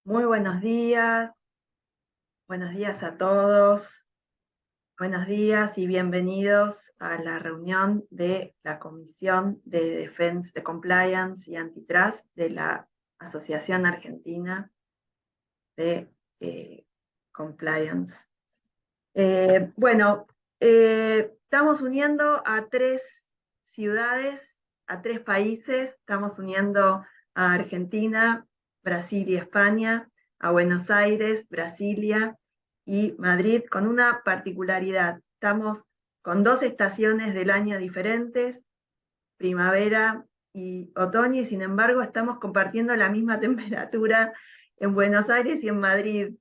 Muy buenos días a todos, buenos días y bienvenidos a la reunión de la Comisión de Defense de Compliance y Antitrust de la Asociación Argentina de Compliance. Estamos uniendo a 3 ciudades, a 3 países, estamos uniendo a Argentina, Brasil y España, a Buenos Aires, Brasilia y Madrid, con una particularidad. Estamos con 2 estaciones del año diferentes, primavera y otoño, y sin embargo estamos compartiendo la misma temperatura en Buenos Aires y en Madrid.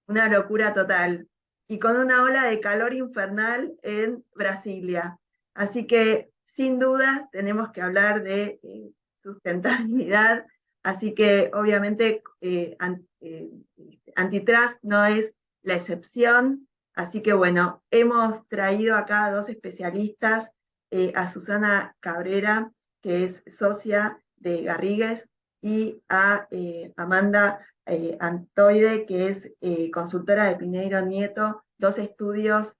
Una locura total. Y con una ola de calor infernal en Brasilia. Así que, sin duda, tenemos que hablar de sustentabilidad. Así que, obviamente, Antitrust no es la excepción. Así que, bueno, hemos traído acá a 2 especialistas, a Susana Cabrera, que es socia de Garrigues, y a Amanda Antoide, que es consultora de Pineiro Nieto, 2 estudios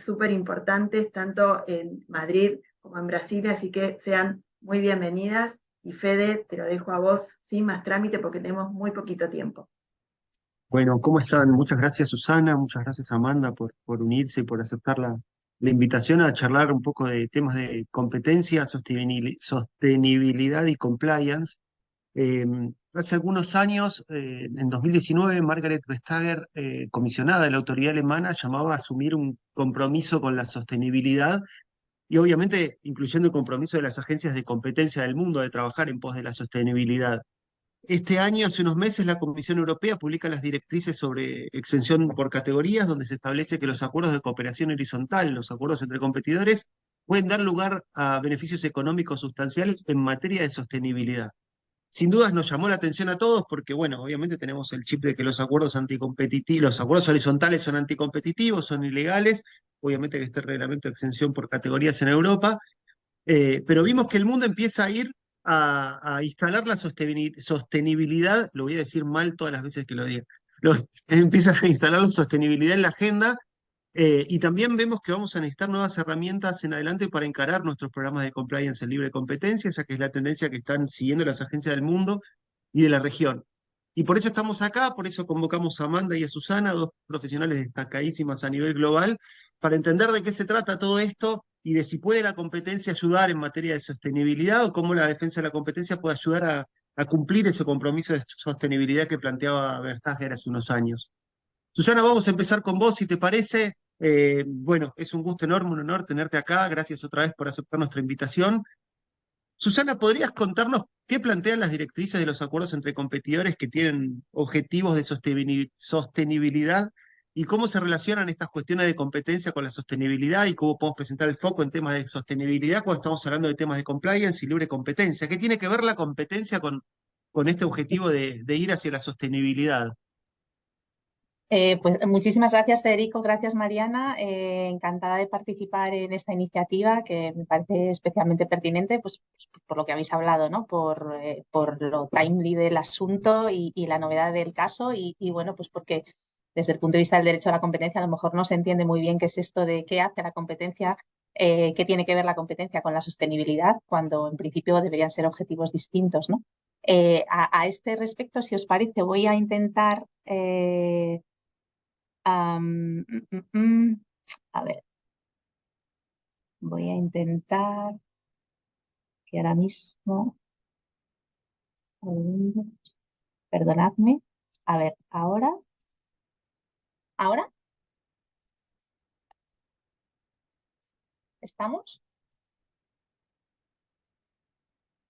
súper importantes, tanto en Madrid como en Brasilia, así que sean muy bienvenidas. Y Fede, te lo dejo a vos sin más trámite porque tenemos muy poquito tiempo. Bueno, ¿cómo están? Muchas gracias, Susana, muchas gracias, Amanda, por unirse y por aceptar la invitación a charlar un poco de temas de competencia, sostenibilidad y compliance. Eh, Hace algunos años, en 2019, Margaret Vestager, comisionada de la autoridad alemana, llamaba a asumir un compromiso con la sostenibilidad y obviamente incluyendo el compromiso de las agencias de competencia del mundo de trabajar en pos de la sostenibilidad. Este año, hace unos meses, la Comisión Europea publica las directrices sobre exención por categorías, donde se establece que los acuerdos de cooperación horizontal, los acuerdos entre competidores, pueden dar lugar a beneficios económicos sustanciales en materia de sostenibilidad. Sin dudas nos llamó la atención a todos porque, bueno, obviamente tenemos el chip de que los acuerdos anticompetitivos, los acuerdos horizontales son anticompetitivos, son ilegales, obviamente que este reglamento de exención por categorías en Europa, pero vimos que el mundo empieza a ir a instalar la sostenibilidad, lo voy a decir mal todas las veces que lo diga, empieza a instalar la sostenibilidad en la agenda, y también vemos que vamos a necesitar nuevas herramientas en adelante para encarar nuestros programas de compliance en libre competencia, ya que es la tendencia que están siguiendo las agencias del mundo y de la región. Y por eso estamos acá, por eso convocamos a Amanda y a Susana, 2 profesionales destacadísimas a nivel global, para entender de qué se trata todo esto y de si puede la competencia ayudar en materia de sostenibilidad o cómo la defensa de la competencia puede ayudar a cumplir ese compromiso de sostenibilidad que planteaba Vestager hace unos años. Susana, vamos a empezar con vos, si te parece. Bueno, es un gusto enorme, un honor tenerte acá. Gracias otra vez por aceptar nuestra invitación. Susana, ¿podrías contarnos qué plantean las directrices de los acuerdos entre competidores que tienen objetivos de sostenibilidad y cómo se relacionan estas cuestiones de competencia con la sostenibilidad y cómo podemos presentar el foco en temas de sostenibilidad cuando estamos hablando de temas de compliance y libre competencia? ¿Qué tiene que ver la competencia con este objetivo de ir hacia la sostenibilidad? Pues muchísimas gracias, Federico. Gracias, Mariana. Encantada de participar en esta iniciativa que me parece especialmente pertinente, pues por lo que habéis hablado, ¿no? Por lo timely del asunto y la novedad del caso y bueno, pues porque desde el punto de vista del derecho a la competencia a lo mejor no se entiende muy bien qué es esto de qué hace la competencia, qué tiene que ver la competencia con la sostenibilidad, cuando en principio deberían ser objetivos distintos, ¿no? A este respecto, si os parece, voy a intentar Am, mm, mm, mm. A ver, voy a intentar que ahora mismo, segundos, perdonadme. A ver, ahora, ¿estamos?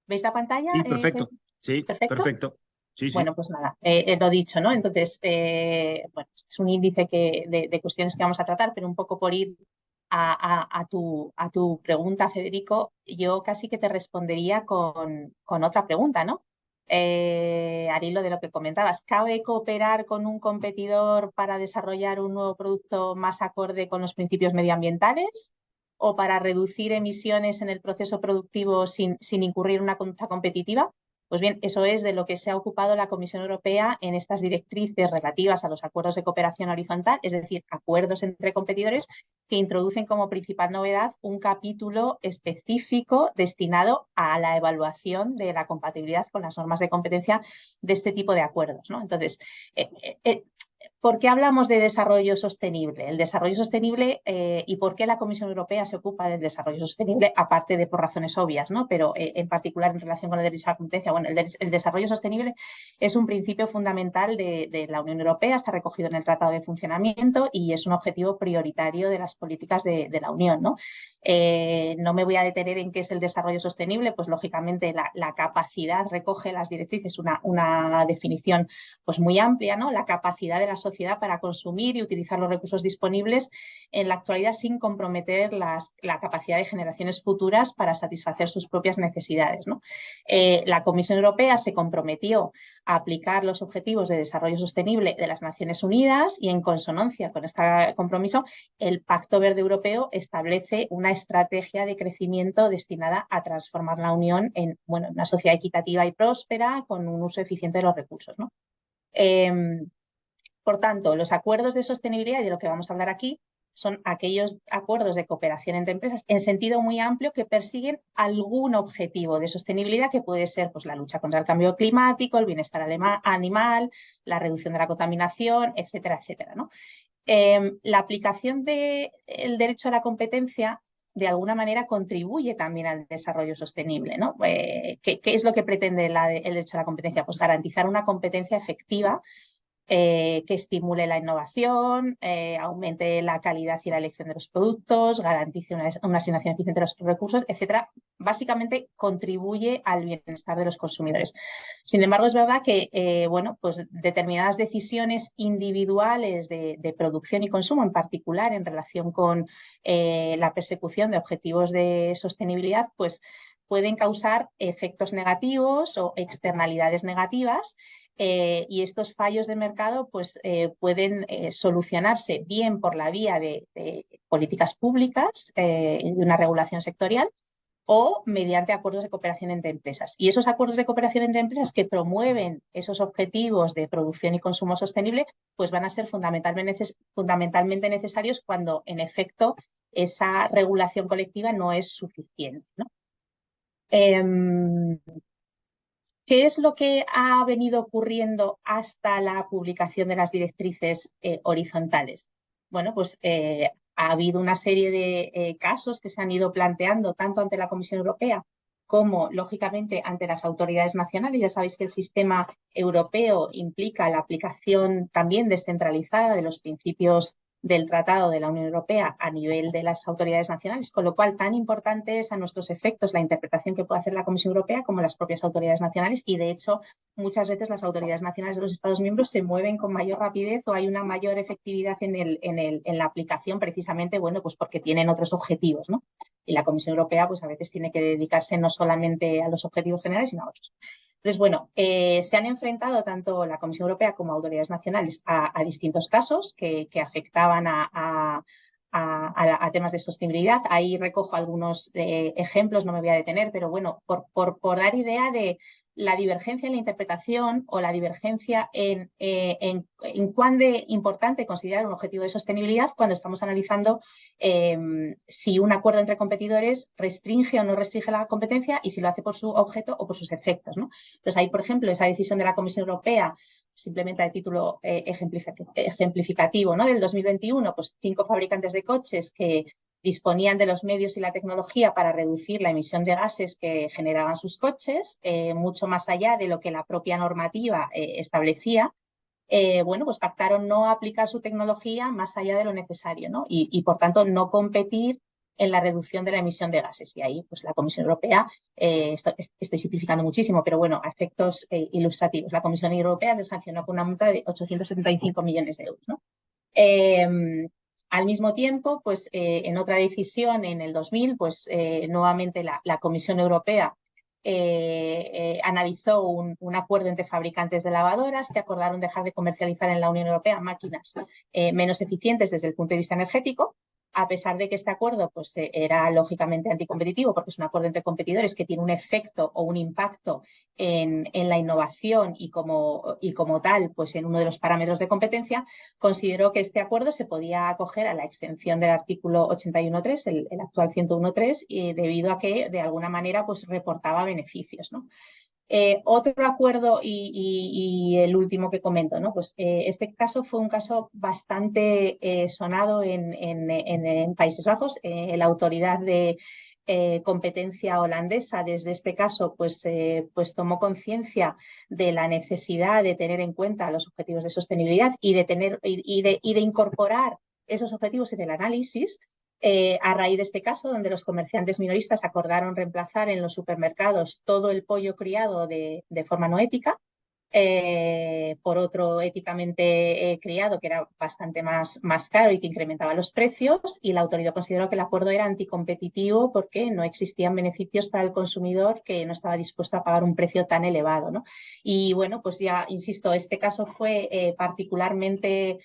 ¿Veis la pantalla? Sí, perfecto. Sí, ¿Perfecto? perfecto. Sí, sí. Bueno, pues nada, lo dicho, ¿no? Entonces, bueno, este es un índice de cuestiones que vamos a tratar, pero un poco por ir a tu pregunta, Federico, yo casi que te respondería con otra pregunta, ¿no? Al hilo de lo que comentabas, ¿cabe cooperar con un competidor para desarrollar un nuevo producto más acorde con los principios medioambientales o para reducir emisiones en el proceso productivo sin incurrir en una conducta competitiva? Pues bien, eso es de lo que se ha ocupado la Comisión Europea en estas directrices relativas a los acuerdos de cooperación horizontal, es decir, acuerdos entre competidores que introducen como principal novedad un capítulo específico destinado a la evaluación de la compatibilidad con las normas de competencia de este tipo de acuerdos, ¿no? Entonces, ¿por qué hablamos de desarrollo sostenible? El desarrollo sostenible y por qué la Comisión Europea se ocupa del desarrollo sostenible, aparte de por razones obvias, ¿no? Pero en particular en relación con el derecho a la competencia. Bueno, el desarrollo sostenible es un principio fundamental de la Unión Europea, está recogido en el Tratado de Funcionamiento y es un objetivo prioritario de las políticas de la Unión, ¿no? No me voy a detener en qué es el desarrollo sostenible, pues lógicamente la capacidad recoge las directrices, una definición pues muy amplia, ¿no? La capacidad de la sociedad para consumir y utilizar los recursos disponibles en la actualidad sin comprometer la capacidad de generaciones futuras para satisfacer sus propias necesidades, ¿no? La Comisión Europea se comprometió a aplicar los objetivos de desarrollo sostenible de las Naciones Unidas y en consonancia con este compromiso, el Pacto Verde Europeo establece una estrategia de crecimiento destinada a transformar la Unión en una sociedad equitativa y próspera con un uso eficiente de los recursos, ¿no? Por tanto, los acuerdos de sostenibilidad, y de lo que vamos a hablar aquí, son aquellos acuerdos de cooperación entre empresas en sentido muy amplio que persiguen algún objetivo de sostenibilidad que puede ser pues, la lucha contra el cambio climático, el bienestar animal, la reducción de la contaminación, etcétera, etcétera, ¿no? La aplicación del derecho a la competencia de alguna manera contribuye también al desarrollo sostenible, ¿no? ¿Qué es lo que pretende el derecho a la competencia? Pues garantizar una competencia efectiva que estimule la innovación, aumente la calidad y la elección de los productos, garantice una asignación eficiente de los recursos, etcétera. Básicamente contribuye al bienestar de los consumidores. Sin embargo, es verdad que pues determinadas decisiones individuales de producción y consumo, en particular en relación con la persecución de objetivos de sostenibilidad, pues pueden causar efectos negativos o externalidades negativas. Y estos fallos de mercado pues, pueden solucionarse bien por la vía de políticas públicas y de una regulación sectorial o mediante acuerdos de cooperación entre empresas. Y esos acuerdos de cooperación entre empresas que promueven esos objetivos de producción y consumo sostenible pues van a ser fundamentalmente necesarios cuando en efecto esa regulación colectiva no es suficiente, ¿no? ¿Qué es lo que ha venido ocurriendo hasta la publicación de las directrices horizontales? Bueno, pues ha habido una serie de casos que se han ido planteando tanto ante la Comisión Europea como, lógicamente, ante las autoridades nacionales. Ya sabéis que el sistema europeo implica la aplicación también descentralizada de los principios del Tratado de la Unión Europea a nivel de las autoridades nacionales, con lo cual tan importante es a nuestros efectos la interpretación que puede hacer la Comisión Europea como las propias autoridades nacionales y, de hecho, muchas veces las autoridades nacionales de los Estados miembros se mueven con mayor rapidez o hay una mayor efectividad en la aplicación precisamente, pues porque tienen otros objetivos, ¿no? Y la Comisión Europea pues a veces tiene que dedicarse no solamente a los objetivos generales, sino a otros. Entonces, se han enfrentado tanto la Comisión Europea como autoridades nacionales a distintos casos que afectaban a temas de sostenibilidad. Ahí recojo algunos ejemplos, no me voy a detener, pero por dar idea de la divergencia en la interpretación o la divergencia en cuán de importante considerar un objetivo de sostenibilidad cuando estamos analizando si un acuerdo entre competidores restringe o no restringe la competencia y si lo hace por su objeto o por sus efectos, ¿no? Entonces, ahí, por ejemplo, esa decisión de la Comisión Europea, simplemente a título ejemplificativo, ¿no? Del 2021, pues 5 fabricantes de coches que disponían de los medios y la tecnología para reducir la emisión de gases que generaban sus coches, mucho más allá de lo que la propia normativa establecía. Pues pactaron no aplicar su tecnología más allá de lo necesario, ¿no? Y por tanto, no competir en la reducción de la emisión de gases. Y ahí, pues la Comisión Europea, estoy simplificando muchísimo, pero a efectos ilustrativos, la Comisión Europea se sancionó con una multa de 875 millones de euros, ¿no? Al mismo tiempo, pues en otra decisión en el 2000, pues nuevamente la Comisión Europea analizó un acuerdo entre fabricantes de lavadoras que acordaron dejar de comercializar en la Unión Europea máquinas menos eficientes desde el punto de vista energético a pesar de que este acuerdo pues, era lógicamente anticompetitivo, porque es un acuerdo entre competidores que tiene un efecto o un impacto en la innovación y como tal, pues en uno de los parámetros de competencia, consideró que este acuerdo se podía acoger a la extensión del artículo 81.3, el actual 101.3, debido a que de alguna manera pues, reportaba beneficios, ¿no? Otro acuerdo y el último que comento, ¿no? Pues este caso fue un caso bastante sonado en Países Bajos. La autoridad de competencia holandesa desde este caso pues tomó conciencia de la necesidad de tener en cuenta los objetivos de sostenibilidad y de incorporar esos objetivos en el análisis. A raíz de este caso, donde los comerciantes minoristas acordaron reemplazar en los supermercados todo el pollo criado de forma no ética por otro éticamente criado que era bastante más caro y que incrementaba los precios, y la autoridad consideró que el acuerdo era anticompetitivo porque no existían beneficios para el consumidor que no estaba dispuesto a pagar un precio tan elevado, ¿no? Y bueno, pues ya insisto, este caso fue particularmente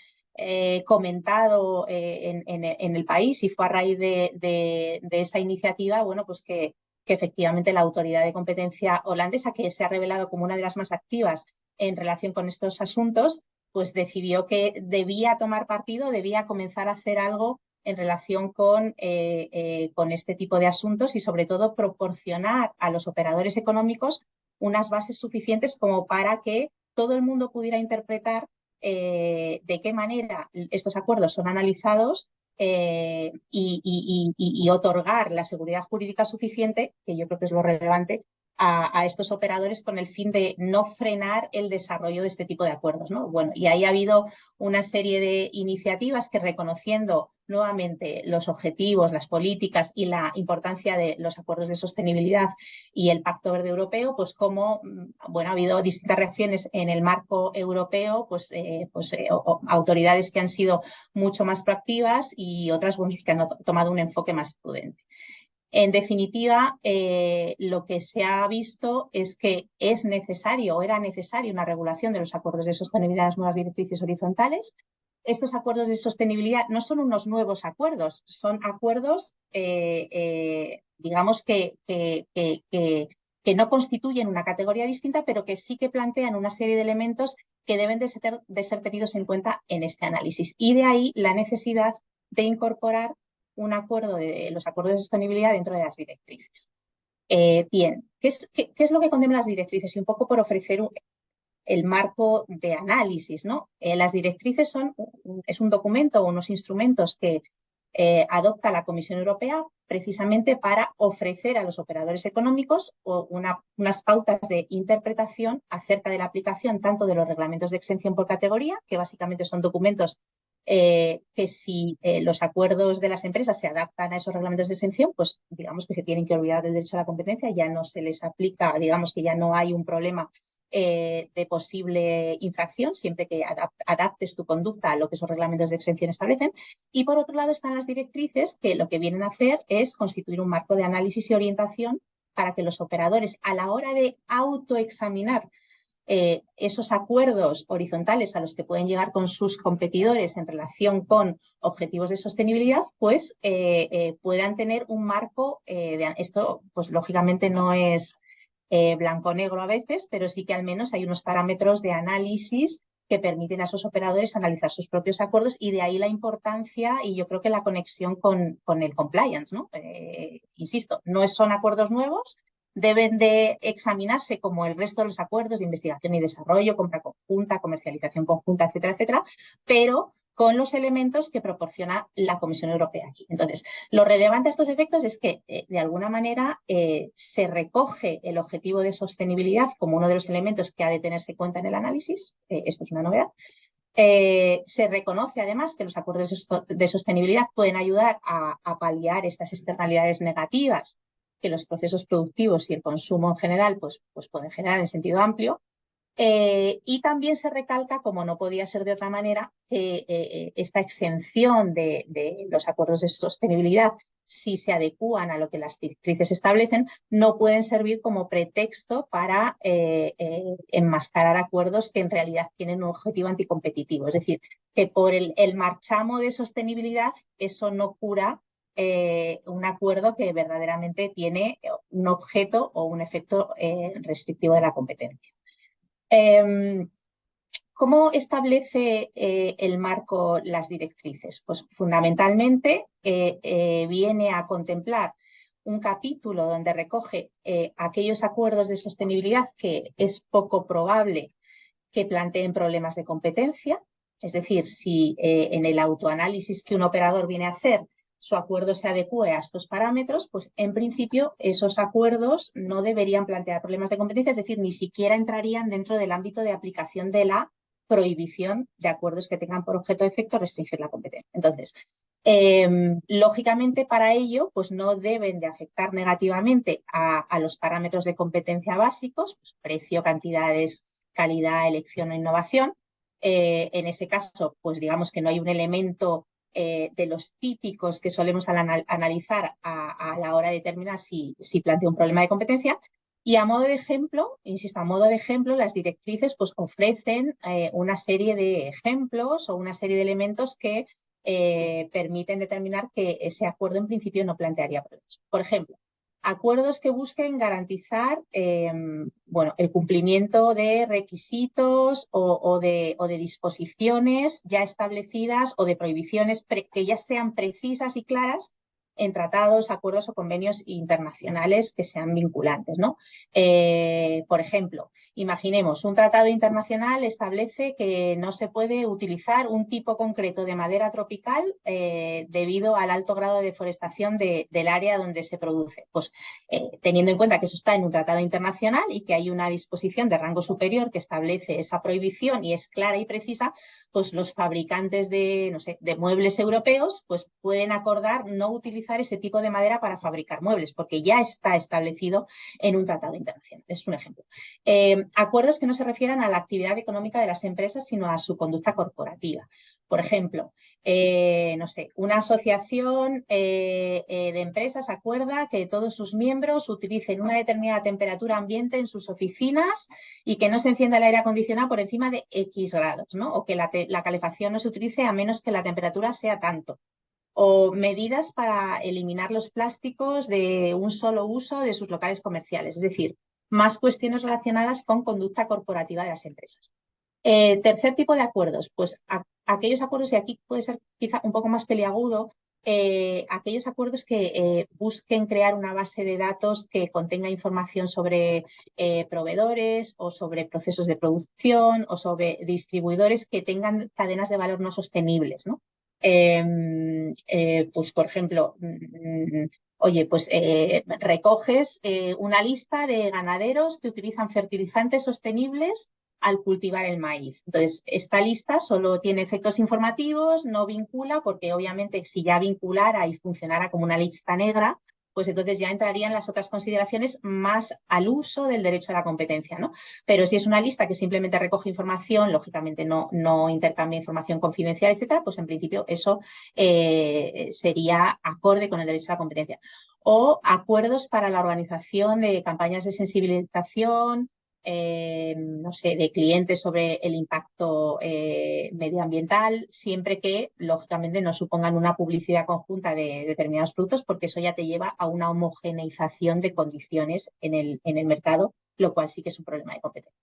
comentado en el país, y fue a raíz de esa iniciativa, bueno, pues que efectivamente la autoridad de competencia holandesa, que se ha revelado como una de las más activas en relación con estos asuntos, pues decidió que debía tomar partido, debía comenzar a hacer algo en relación con este tipo de asuntos, y sobre todo proporcionar a los operadores económicos unas bases suficientes como para que todo el mundo pudiera interpretar de qué manera estos acuerdos son analizados y otorgar la seguridad jurídica suficiente, que yo creo que es lo relevante, a estos operadores, con el fin de no frenar el desarrollo de este tipo de acuerdos, ¿no? Bueno, y ahí ha habido una serie de iniciativas que, reconociendo nuevamente los objetivos, las políticas y la importancia de los acuerdos de sostenibilidad y el Pacto Verde Europeo, pues como, bueno, ha habido distintas reacciones en el marco europeo, autoridades que han sido mucho más proactivas y otras, bueno, que han tomado un enfoque más prudente. En definitiva, lo que se ha visto es que es necesario o era necesaria una regulación de los acuerdos de sostenibilidad, las nuevas directrices horizontales. Estos acuerdos de sostenibilidad no son unos nuevos acuerdos, son acuerdos, digamos, que no constituyen una categoría distinta, pero que sí que plantean una serie de elementos que deben de ser tenidos en cuenta en este análisis. Y de ahí la necesidad de incorporar un acuerdo de los acuerdos de sostenibilidad dentro de las directrices. Bien, ¿qué es lo que contemplan las directrices? Y un poco por ofrecer el marco de análisis, ¿no? Las directrices es un documento o unos instrumentos que adopta la Comisión Europea precisamente para ofrecer a los operadores económicos unas pautas de interpretación acerca de la aplicación tanto de los reglamentos de exención por categoría, que básicamente son documentos que si los acuerdos de las empresas se adaptan a esos reglamentos de exención, pues digamos que se tienen que olvidar del derecho a la competencia, ya no se les aplica, digamos que ya no hay un problema de posible infracción, siempre que adaptes tu conducta a lo que esos reglamentos de exención establecen. Y por otro lado están las directrices, que lo que vienen a hacer es constituir un marco de análisis y orientación para que los operadores, a la hora de autoexaminar esos acuerdos horizontales a los que pueden llegar con sus competidores en relación con objetivos de sostenibilidad, pues puedan tener un marco esto, pues lógicamente no es blanco-negro a veces, pero sí que al menos hay unos parámetros de análisis que permiten a esos operadores analizar sus propios acuerdos, y de ahí la importancia y yo creo que la conexión con el compliance, ¿no? Insisto, no son acuerdos nuevos, deben de examinarse como el resto de los acuerdos de investigación y desarrollo, compra conjunta, comercialización conjunta, etcétera, etcétera, pero con los elementos que proporciona la Comisión Europea aquí. Entonces, lo relevante a estos efectos es que, de alguna manera, se recoge el objetivo de sostenibilidad como uno de los elementos que ha de tenerse en cuenta en el análisis. Esto es una novedad. Se reconoce, además, que los acuerdos de sostenibilidad pueden ayudar a paliar estas externalidades negativas que los procesos productivos y el consumo en general pues pueden generar en sentido amplio. Y también se recalca, como no podía ser de otra manera, esta exención de los acuerdos de sostenibilidad si se adecúan a lo que las directrices establecen, no pueden servir como pretexto para enmascarar acuerdos que en realidad tienen un objetivo anticompetitivo. Es decir, que por el marchamo de sostenibilidad eso no cura un acuerdo que verdaderamente tiene un objeto o un efecto restrictivo de la competencia. ¿Cómo establece el marco las directrices? Pues fundamentalmente viene a contemplar un capítulo donde recoge aquellos acuerdos de sostenibilidad que es poco probable que planteen problemas de competencia. Es decir, si en el autoanálisis que un operador viene a hacer su acuerdo se adecue a estos parámetros, pues en principio esos acuerdos no deberían plantear problemas de competencia, es decir, ni siquiera entrarían dentro del ámbito de aplicación de la prohibición de acuerdos que tengan por objeto de efecto restringir la competencia. Entonces, lógicamente para ello, pues no deben de afectar negativamente a los parámetros de competencia básicos, pues precio, cantidades, calidad, elección o innovación. En ese caso, pues digamos que no hay un elemento de los típicos que solemos analizar a la hora de determinar si plantea un problema de competencia. Y a modo de ejemplo, insisto, a modo de ejemplo, las directrices pues, ofrecen una serie de ejemplos o una serie de elementos que permiten determinar que ese acuerdo en principio no plantearía problemas. Por ejemplo, acuerdos que busquen garantizar el cumplimiento de requisitos o de disposiciones ya establecidas o de prohibiciones que ya sean precisas y claras en tratados, acuerdos o convenios internacionales que sean vinculantes, ¿no? Por ejemplo, imaginemos, un tratado internacional establece que no se puede utilizar un tipo concreto de madera tropical debido al alto grado de deforestación del área donde se produce. Pues teniendo en cuenta que eso está en un tratado internacional y que hay una disposición de rango superior que establece esa prohibición y es clara y precisa, pues los fabricantes de muebles europeos pues pueden acordar no utilizar ese tipo de madera para fabricar muebles, porque ya está establecido en un tratado internacional. Es un ejemplo. Acuerdos que no se refieran a la actividad económica de las empresas, sino a su conducta corporativa. Por ejemplo, una asociación de empresas acuerda que todos sus miembros utilicen una determinada temperatura ambiente en sus oficinas y que no se encienda el aire acondicionado por encima de X grados, ¿no? O que la calefacción no se utilice a menos que la temperatura sea tanto. O medidas para eliminar los plásticos de un solo uso de sus locales comerciales. Es decir, más cuestiones relacionadas con conducta corporativa de las empresas. Tercer tipo de acuerdos, pues aquellos acuerdos, y aquí puede ser quizá un poco más peliagudo, aquellos acuerdos que busquen crear una base de datos que contenga información sobre proveedores o sobre procesos de producción o sobre distribuidores que tengan cadenas de valor no sostenibles, ¿no? Pues por ejemplo, recoges una lista de ganaderos que utilizan fertilizantes sostenibles al cultivar el maíz. Entonces, esta lista solo tiene efectos informativos, no vincula, porque obviamente si ya vinculara y funcionara como una lista negra, pues entonces ya entrarían las otras consideraciones más al uso del derecho a la competencia, ¿no? Pero si es una lista que simplemente recoge información, lógicamente no intercambia información confidencial, etcétera, pues en principio eso sería acorde con el derecho a la competencia. O acuerdos para la organización de campañas de sensibilización, de clientes sobre el impacto medioambiental, siempre que, lógicamente, no supongan una publicidad conjunta de determinados productos, porque eso ya te lleva a una homogeneización de condiciones en el mercado, lo cual sí que es un problema de competencia.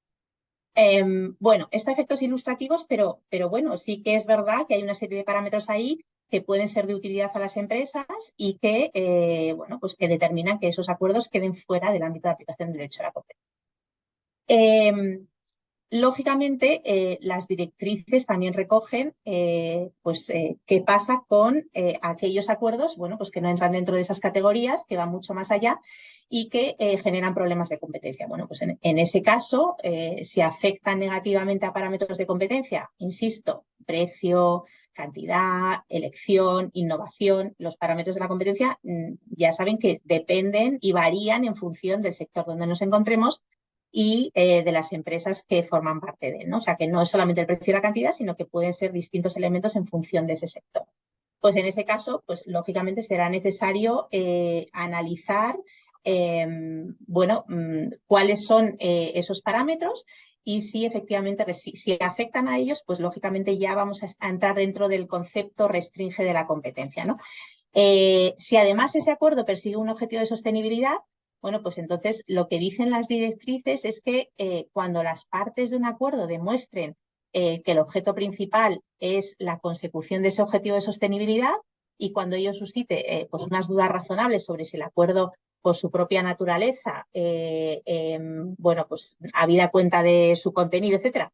Esto a efectos ilustrativos, pero bueno, sí que es verdad que hay una serie de parámetros ahí que pueden ser de utilidad a las empresas y que, que determinan que esos acuerdos queden fuera del ámbito de aplicación del derecho a la competencia. Lógicamente, las directrices también recogen qué pasa con aquellos acuerdos que no entran dentro de esas categorías, que van mucho más allá y que generan problemas de competencia. Bueno, pues en ese caso, si afectan negativamente a parámetros de competencia, insisto, precio, cantidad, elección, innovación, los parámetros de la competencia ya saben que dependen y varían en función del sector donde nos encontremos y de las empresas que forman parte de él, ¿no? O sea, que no es solamente el precio y la cantidad, sino que pueden ser distintos elementos en función de ese sector. pues en ese caso, pues lógicamente será necesario analizar bueno, cuáles son esos parámetros y si efectivamente si afectan a ellos, pues lógicamente ya vamos a entrar dentro del concepto restringe de la competencia, ¿no? Si además ese acuerdo persigue un objetivo de sostenibilidad, bueno, pues entonces lo que dicen las directrices es que cuando las partes de un acuerdo demuestren que el objeto principal es la consecución de ese objetivo de sostenibilidad y cuando ello suscite pues unas dudas razonables sobre si el acuerdo por su propia naturaleza, bueno, pues habida cuenta de su contenido, etcétera,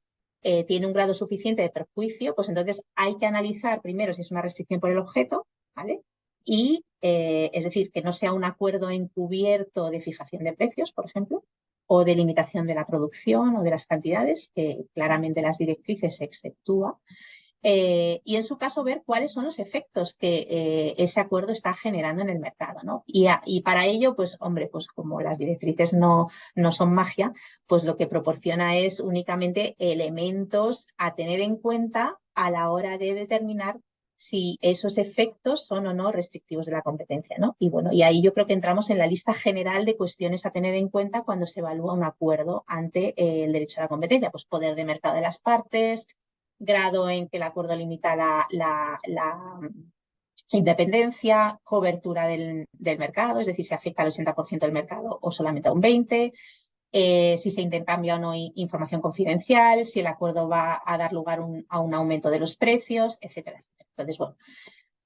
tiene un grado suficiente de perjuicio, pues entonces hay que analizar primero si es una restricción por el objeto, ¿vale? Y, es decir, que no sea un acuerdo encubierto de fijación de precios, por ejemplo, o de limitación de la producción o de las cantidades, que claramente las directrices se exceptúa. Y en su caso ver cuáles son los efectos que ese acuerdo está generando en el mercado, ¿no? Y para ello, pues hombre, pues como las directrices no son magia, pues lo que proporciona es únicamente elementos a tener en cuenta a la hora de determinar si esos efectos son o no restrictivos de la competencia, ¿no? Y bueno, y ahí yo creo que entramos en la lista general de cuestiones a tener en cuenta cuando se evalúa un acuerdo ante el derecho a la competencia, pues poder de mercado de las partes, grado en que el acuerdo limita la independencia, cobertura del mercado, es decir, si afecta al 80% del mercado o solamente a un 20%, si se intercambia o no información confidencial, si el acuerdo va a dar lugar a un aumento de los precios, etcétera, etcétera. Entonces, bueno,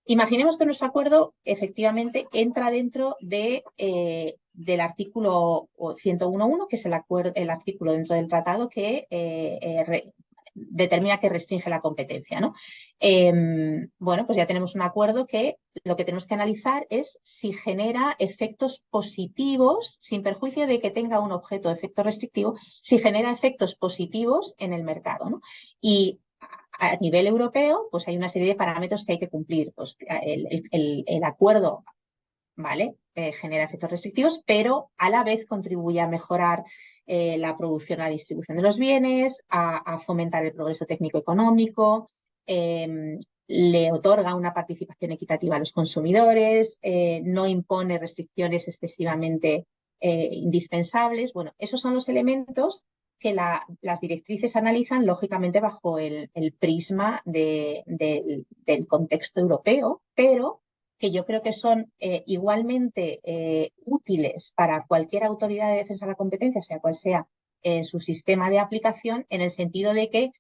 imaginemos que nuestro acuerdo efectivamente entra dentro del artículo 101.1, que es el artículo dentro del tratado que determina que restringe la competencia, ¿no? Bueno, pues ya tenemos un acuerdo que lo que tenemos que analizar es si genera efectos positivos, sin perjuicio de que tenga un objeto de efecto restrictivo, si genera efectos positivos en el mercado, ¿no? Y a nivel europeo, pues hay una serie de parámetros que hay que cumplir. Pues el acuerdo, ¿vale? Genera efectos restrictivos, pero a la vez contribuye a mejorar la producción y la distribución de los bienes, a fomentar el progreso técnico-económico, le otorga una participación equitativa a los consumidores, no impone restricciones excesivamente indispensables. Bueno, esos son los elementos que las directrices analizan, lógicamente, bajo el prisma del contexto europeo, pero que yo creo que son igualmente útiles para cualquier autoridad de defensa de la competencia, sea cual sea su sistema de aplicación, en el sentido de que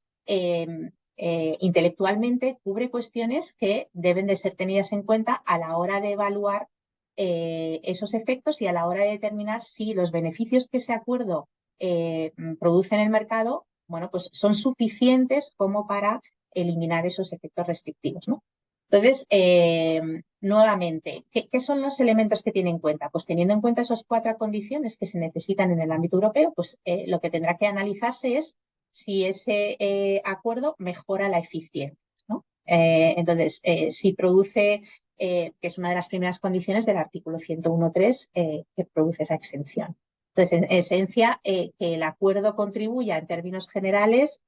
intelectualmente cubre cuestiones que deben de ser tenidas en cuenta a la hora de evaluar esos efectos y a la hora de determinar si los beneficios que ese acuerdo produce en el mercado, bueno, pues son suficientes como para eliminar esos efectos restrictivos, ¿no? Entonces, nuevamente, ¿qué son los elementos que tiene en cuenta? Pues teniendo en cuenta esas 4 condiciones que se necesitan en el ámbito europeo, pues lo que tendrá que analizarse es si ese acuerdo mejora la eficiencia, ¿no? Entonces, si produce, que es una de las primeras condiciones del artículo 101.3, que produce esa exención. Entonces, en esencia, que el acuerdo contribuya en términos generales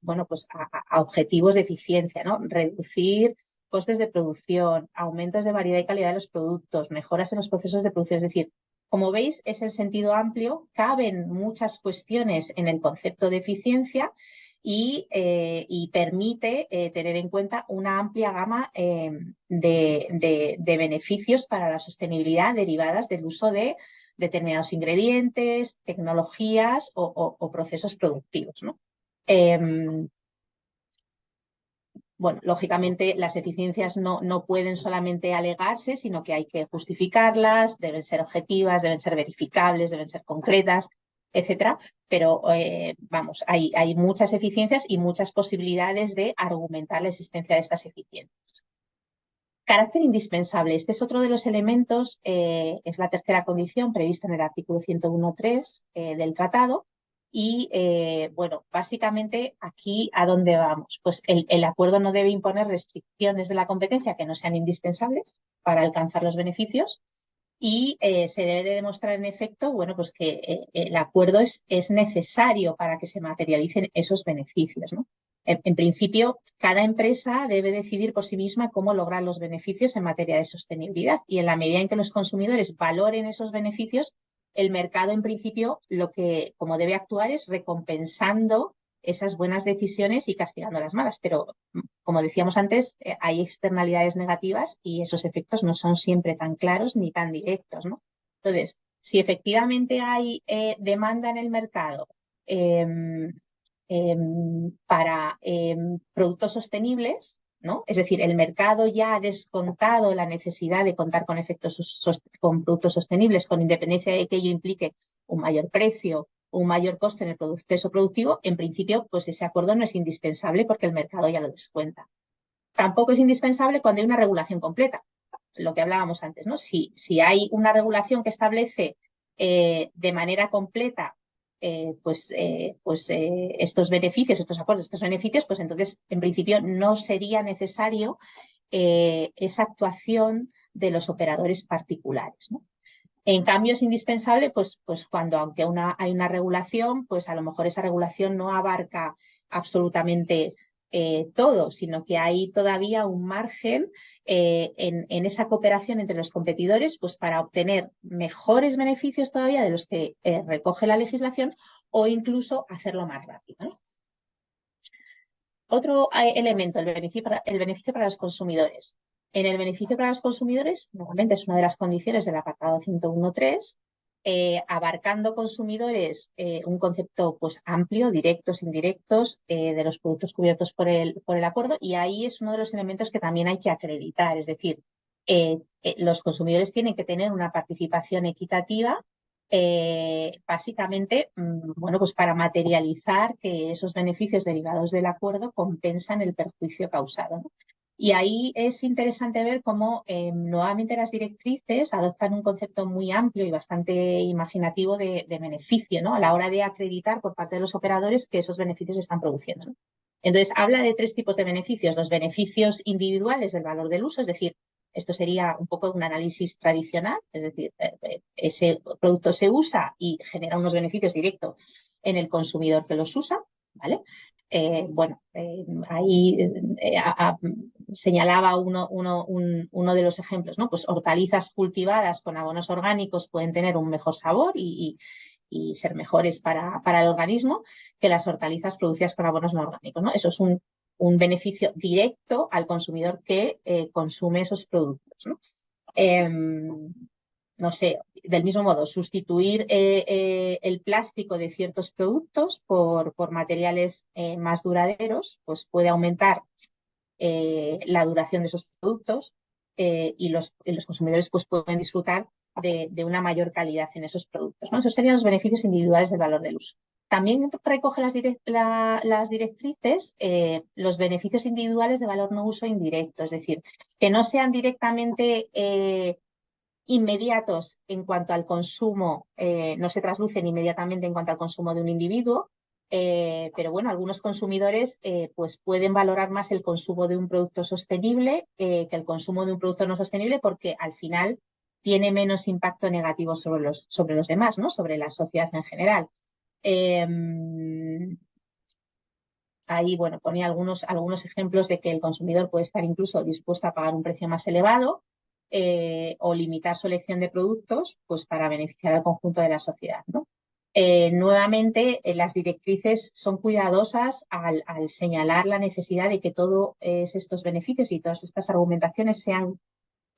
bueno, pues a objetivos de eficiencia, ¿no? Reducir costes de producción, aumentos de variedad y calidad de los productos, mejoras en los procesos de producción. Es decir, como veis, es el sentido amplio, caben muchas cuestiones en el concepto de eficiencia y permite tener en cuenta una amplia gama de beneficios para la sostenibilidad derivadas del uso de determinados ingredientes, tecnologías o procesos productivos, ¿no? Bueno, lógicamente las eficiencias no pueden solamente alegarse, sino que hay que justificarlas, deben ser objetivas, deben ser verificables, deben ser concretas, etcétera. Pero vamos, hay muchas eficiencias y muchas posibilidades de argumentar la existencia de estas eficiencias. Carácter indispensable. Este es otro de los elementos, es la tercera condición prevista en el artículo 101.3 del tratado. Y, bueno, básicamente aquí ¿a dónde vamos? Pues el acuerdo no debe imponer restricciones de la competencia que no sean indispensables para alcanzar los beneficios y se debe de demostrar en efecto, bueno, pues que el acuerdo es necesario para que se materialicen esos beneficios, ¿no? en principio, cada empresa debe decidir por sí misma cómo lograr los beneficios en materia de sostenibilidad y en la medida en que los consumidores valoren esos beneficios, el mercado en principio como debe actuar es recompensando esas buenas decisiones y castigando las malas. Pero, como decíamos antes, hay externalidades negativas y esos efectos no son siempre tan claros ni tan directos, ¿no? Entonces, si efectivamente hay demanda en el mercado para productos sostenibles, ¿no? Es decir, el mercado ya ha descontado la necesidad de contar con con productos sostenibles, con independencia de que ello implique un mayor precio o un mayor coste en el proceso productivo. En principio, pues ese acuerdo no es indispensable porque el mercado ya lo descuenta. Tampoco es indispensable cuando hay una regulación completa, lo que hablábamos antes, ¿no? Si hay una regulación que establece de manera completa estos beneficios, estos acuerdos, estos beneficios, pues entonces en principio no sería necesario esa actuación de los operadores particulares, ¿no? En cambio, es indispensable pues cuando, aunque hay una regulación, pues a lo mejor esa regulación no abarca absolutamente todo, sino que hay todavía un margen en esa cooperación entre los competidores pues para obtener mejores beneficios todavía de los que recoge la legislación o incluso hacerlo más rápido, ¿no? Otro elemento, el beneficio para los consumidores. En el beneficio para los consumidores, normalmente es una de las condiciones del apartado 101.3, abarcando consumidores un concepto pues amplio, directos, indirectos, de los productos cubiertos por el acuerdo, y ahí es uno de los elementos que también hay que acreditar, es decir, los consumidores tienen que tener una participación equitativa básicamente, bueno, pues para materializar que esos beneficios derivados del acuerdo compensan el perjuicio causado, ¿no? Y ahí es interesante ver cómo nuevamente las directrices adoptan un concepto muy amplio y bastante imaginativo de beneficio, ¿no? A la hora de acreditar por parte de los operadores que esos beneficios se están produciendo, ¿no? Entonces, habla de 3 tipos de beneficios. Los beneficios individuales del valor del uso, es decir, esto sería un poco un análisis tradicional, es decir, ese producto se usa y genera unos beneficios directos en el consumidor que los usa, ¿vale? Ahí señalaba uno de los ejemplos, ¿no? Pues hortalizas cultivadas con abonos orgánicos pueden tener un mejor sabor y ser mejores para el organismo que las hortalizas producidas con abonos no orgánicos, ¿no? Eso es un beneficio directo al consumidor que consume esos productos, ¿no? No sé, del mismo modo, sustituir el plástico de ciertos productos por materiales más duraderos, pues puede aumentar la duración de esos productos y los consumidores pues pueden disfrutar de una mayor calidad en esos productos, ¿no? Esos serían los beneficios individuales del valor del uso. También recoge las directrices los beneficios individuales de valor no uso indirecto, es decir, que no sean directamente inmediatos en cuanto al consumo, no se traslucen inmediatamente en cuanto al consumo de un individuo, pero bueno, algunos consumidores pues pueden valorar más el consumo de un producto sostenible que el consumo de un producto no sostenible porque al final tiene menos impacto negativo sobre los demás, ¿no? Sobre la sociedad en general. Ahí, bueno, ponía algunos ejemplos de que el consumidor puede estar incluso dispuesto a pagar un precio más elevado o limitar su elección de productos pues para beneficiar al conjunto de la sociedad, ¿no? Nuevamente, las directrices son cuidadosas al señalar la necesidad de que todos estos beneficios y todas estas argumentaciones sean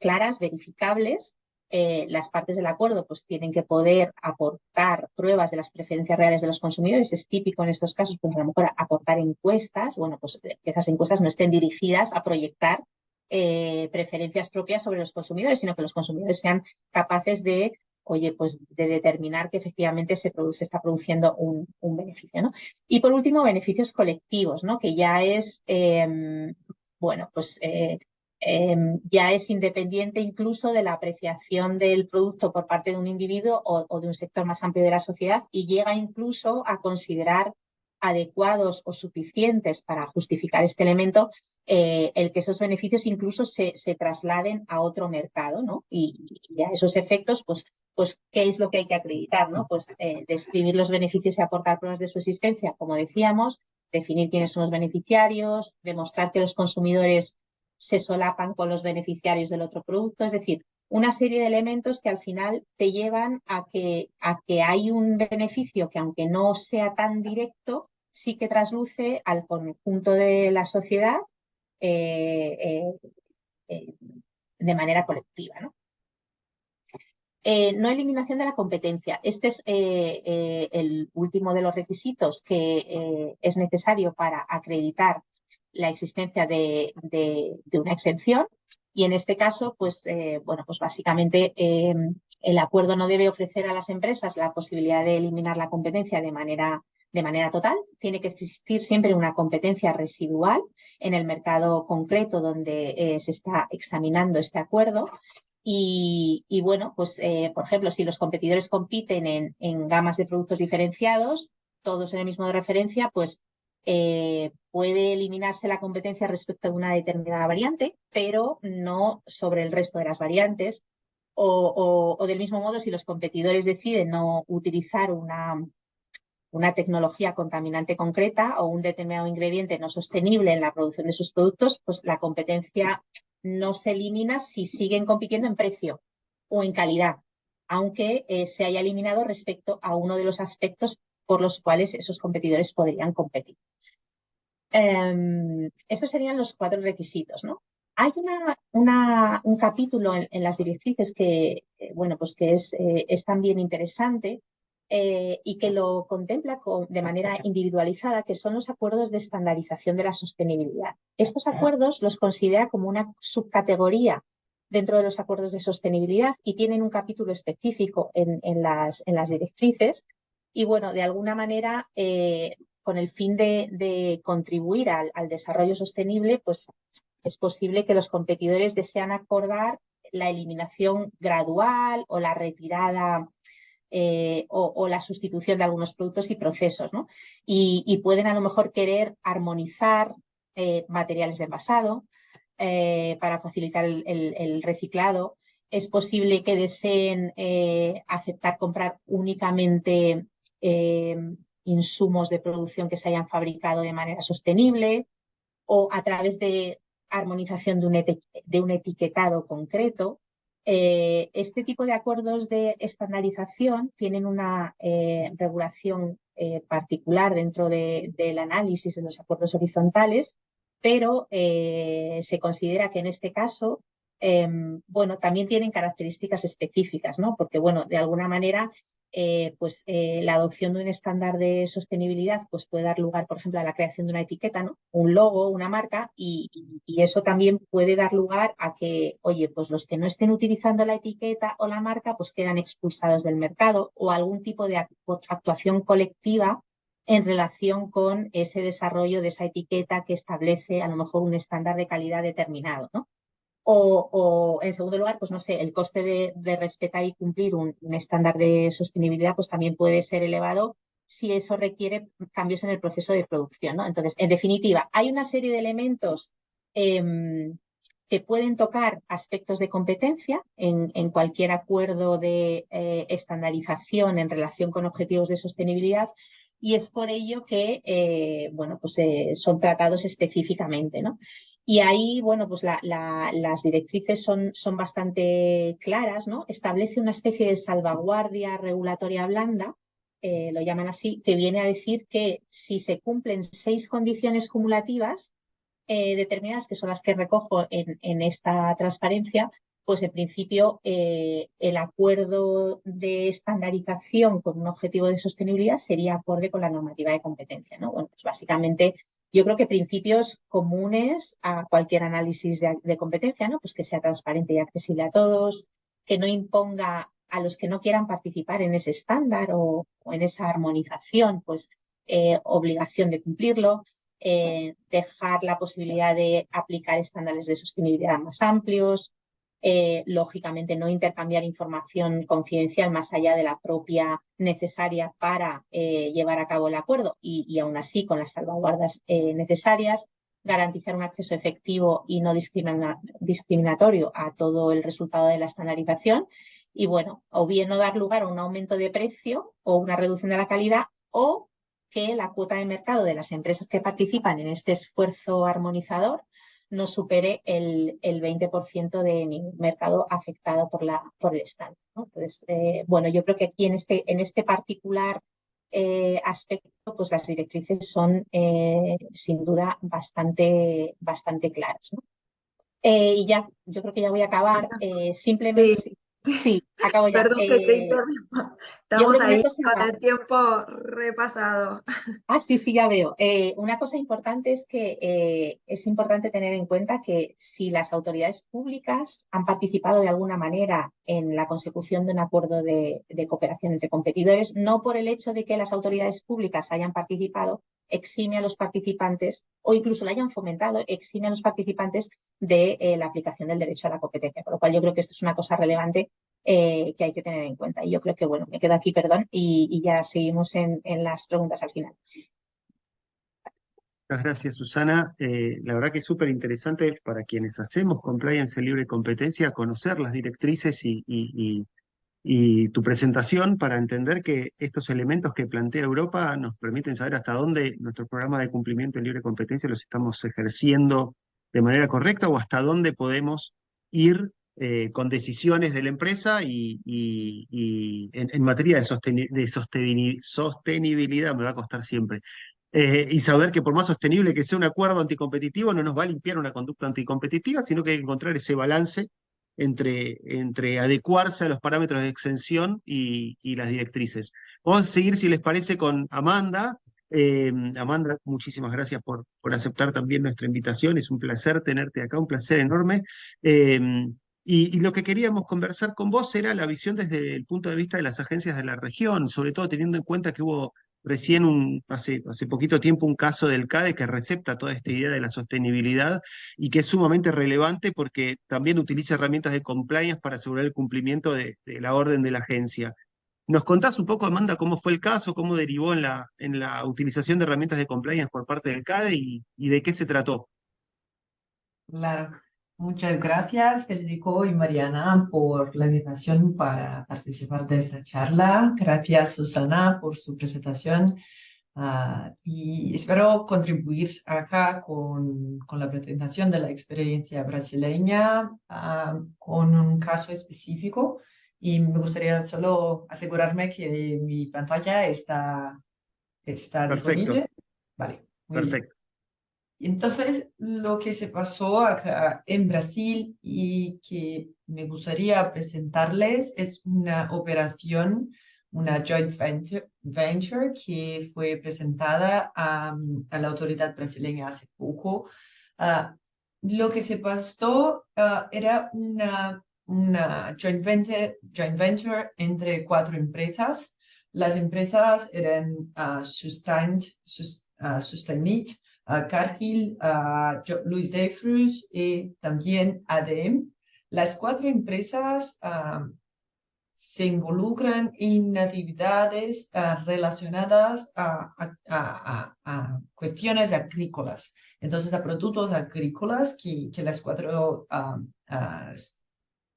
claras, verificables. Las partes del acuerdo pues tienen que poder aportar pruebas de las preferencias reales de los consumidores. Es típico en estos casos, pues a lo mejor aportar encuestas, bueno, pues que esas encuestas no estén dirigidas a proyectar preferencias propias sobre los consumidores, sino que los consumidores sean capaces de, oye, pues de determinar que efectivamente se está produciendo un beneficio, ¿no? Y por último, beneficios colectivos, ¿no? Que ya es, bueno, pues ya es independiente incluso de la apreciación del producto por parte de un individuo o de un sector más amplio de la sociedad y llega incluso a considerar adecuados o suficientes para justificar este elemento, el que esos beneficios incluso se trasladen a otro mercado, ¿no? Y a esos efectos, pues, ¿qué es lo que hay que acreditar, ¿no? Pues describir los beneficios y aportar pruebas de su existencia, como decíamos, definir quiénes son los beneficiarios, demostrar que los consumidores se solapan con los beneficiarios del otro producto, es decir, una serie de elementos que al final te llevan a que hay un beneficio que, aunque no sea tan directo, sí que trasluce al conjunto de la sociedad de manera colectiva, ¿no? No eliminación de la competencia. Este es el último de los requisitos que es necesario para acreditar la existencia de una exención. Y en este caso, pues, bueno, pues básicamente el acuerdo no debe ofrecer a las empresas la posibilidad de eliminar la competencia de manera total. Tiene que existir siempre una competencia residual en el mercado concreto donde se está examinando este acuerdo. Y bueno, pues por ejemplo, si los competidores compiten en gamas de productos diferenciados, todos en el mismo de referencia, pues puede eliminarse la competencia respecto a una determinada variante, pero no sobre el resto de las variantes. O del mismo modo, si los competidores deciden no utilizar una tecnología contaminante concreta o un determinado ingrediente no sostenible en la producción de sus productos, pues la competencia no se elimina si siguen compitiendo en precio o en calidad, aunque se haya eliminado respecto a uno de los aspectos por los cuales esos competidores podrían competir. Estos serían los 4 requisitos, ¿no? Hay un capítulo en las directrices que, bueno, pues que es también interesante y que lo contempla de manera individualizada, que son los acuerdos de estandarización de la sostenibilidad. Estos acuerdos los considera como una subcategoría dentro de los acuerdos de sostenibilidad y tienen un capítulo específico en las directrices y, bueno, de alguna manera con el fin de contribuir al desarrollo sostenible, pues es posible que los competidores desean acordar la eliminación gradual o la retirada o la sustitución de algunos productos y procesos, ¿no? Y pueden a lo mejor querer armonizar materiales de envasado para facilitar el reciclado. Es posible que deseen aceptar comprar únicamente insumos de producción que se hayan fabricado de manera sostenible o a través de armonización de un etiquetado concreto. Este tipo de acuerdos de estandarización tienen una regulación particular dentro del análisis de los acuerdos horizontales, pero se considera que en este caso, bueno, también tienen características específicas, ¿no? Porque, bueno, de alguna manera la adopción de un estándar de sostenibilidad pues puede dar lugar, por ejemplo, a la creación de una etiqueta, ¿no? Un logo, una marca, y eso también puede dar lugar a que, oye, pues los que no estén utilizando la etiqueta o la marca pues quedan expulsados del mercado o algún tipo de actuación colectiva en relación con ese desarrollo de esa etiqueta que establece a lo mejor un estándar de calidad determinado, ¿no? O en segundo lugar, pues no sé, el coste de respetar y cumplir un estándar de sostenibilidad pues también puede ser elevado si eso requiere cambios en el proceso de producción, ¿no? Entonces, en definitiva, hay una serie de elementos que pueden tocar aspectos de competencia en cualquier acuerdo de estandarización en relación con objetivos de sostenibilidad y es por ello que, bueno, pues son tratados específicamente, ¿no? Y ahí, bueno, pues las directrices son bastante claras, ¿no? Establece una especie de salvaguardia regulatoria blanda, lo llaman así, que viene a decir que si se cumplen 6 condiciones cumulativas determinadas, que son las que recojo en esta transparencia, pues en principio el acuerdo de estandarización con un objetivo de sostenibilidad sería acorde con la normativa de competencia, ¿no? Bueno, pues básicamente yo creo que principios comunes a cualquier análisis de competencia, ¿no? Pues que sea transparente y accesible a todos, que no imponga a los que no quieran participar en ese estándar o en esa armonización, pues obligación de cumplirlo, dejar la posibilidad de aplicar estándares de sostenibilidad más amplios, lógicamente no intercambiar información confidencial más allá de la propia necesaria para llevar a cabo el acuerdo y aún así con las salvaguardas necesarias, garantizar un acceso efectivo y no discriminatorio a todo el resultado de la estandarización y bueno, o bien no dar lugar a un aumento de precio o una reducción de la calidad o que la cuota de mercado de las empresas que participan en este esfuerzo armonizador no supere el 20% de mi mercado afectado por el estándar, ¿no? Entonces, bueno, yo creo que aquí en este particular aspecto, pues las directrices son sin duda bastante claras, ¿no? Y ya, yo creo que ya voy a acabar. Simplemente, Sí, sí, acabo ya. perdón que te interrumpa. Yo Estamos creo que una ahí cosa con el tiempo repasado. Sí, sí, ya veo. Una cosa importante es que es importante tener en cuenta que si las autoridades públicas han participado de alguna manera en la consecución de un acuerdo de cooperación entre competidores, no por el hecho de que las autoridades públicas hayan participado, exime a los participantes o incluso la hayan fomentado, exime a los participantes de la aplicación del derecho a la competencia. Por lo cual yo creo que esto es una cosa relevante que hay que tener en cuenta. Y yo creo que, bueno, me quedo aquí, perdón, y ya seguimos en las preguntas al final. Muchas gracias, Susana. La verdad que es súper interesante para quienes hacemos compliance en libre competencia conocer las directrices y tu presentación para entender que estos elementos que plantea Europa nos permiten saber hasta dónde nuestro programa de cumplimiento en libre competencia los estamos ejerciendo de manera correcta o hasta dónde podemos ir con decisiones de la empresa y en materia de sostenibilidad, me va a costar siempre. Y saber que por más sostenible que sea un acuerdo anticompetitivo, no nos va a limpiar una conducta anticompetitiva, sino que hay que encontrar ese balance entre adecuarse a los parámetros de exención y las directrices. Vamos a seguir, si les parece, con Amanda. Amanda, muchísimas gracias por aceptar también nuestra invitación. Es un placer tenerte acá, un placer enorme. Eh, y lo que queríamos conversar con vos era la visión desde el punto de vista de las agencias de la región, sobre todo teniendo en cuenta que hubo recién hace poquito tiempo un caso del CADE que recepta toda esta idea de la sostenibilidad y que es sumamente relevante porque también utiliza herramientas de compliance para asegurar el cumplimiento de la orden de la agencia. ¿Nos contás un poco, Amanda, cómo fue el caso, cómo derivó en la utilización de herramientas de compliance por parte del CADE y de qué se trató? Claro, muchas gracias Federico y Mariana por la invitación para participar de esta charla. Gracias Susana por su presentación y espero contribuir acá con la presentación de la experiencia brasileña con un caso específico y me gustaría solo asegurarme que mi pantalla está Perfecto, disponible. Vale, muy bien. perfecto. Entonces, lo que se pasó acá en Brasil y que me gustaría presentarles es una operación, una joint venture que fue presentada a la autoridad brasileña hace poco. Lo que se pasó era una joint venture entre 4 empresas. Las empresas eran Sustainit, Cargill, Louis Dreyfus y también ADM. Las 4 empresas se involucran en actividades relacionadas a cuestiones agrícolas. Entonces, a productos agrícolas que las 4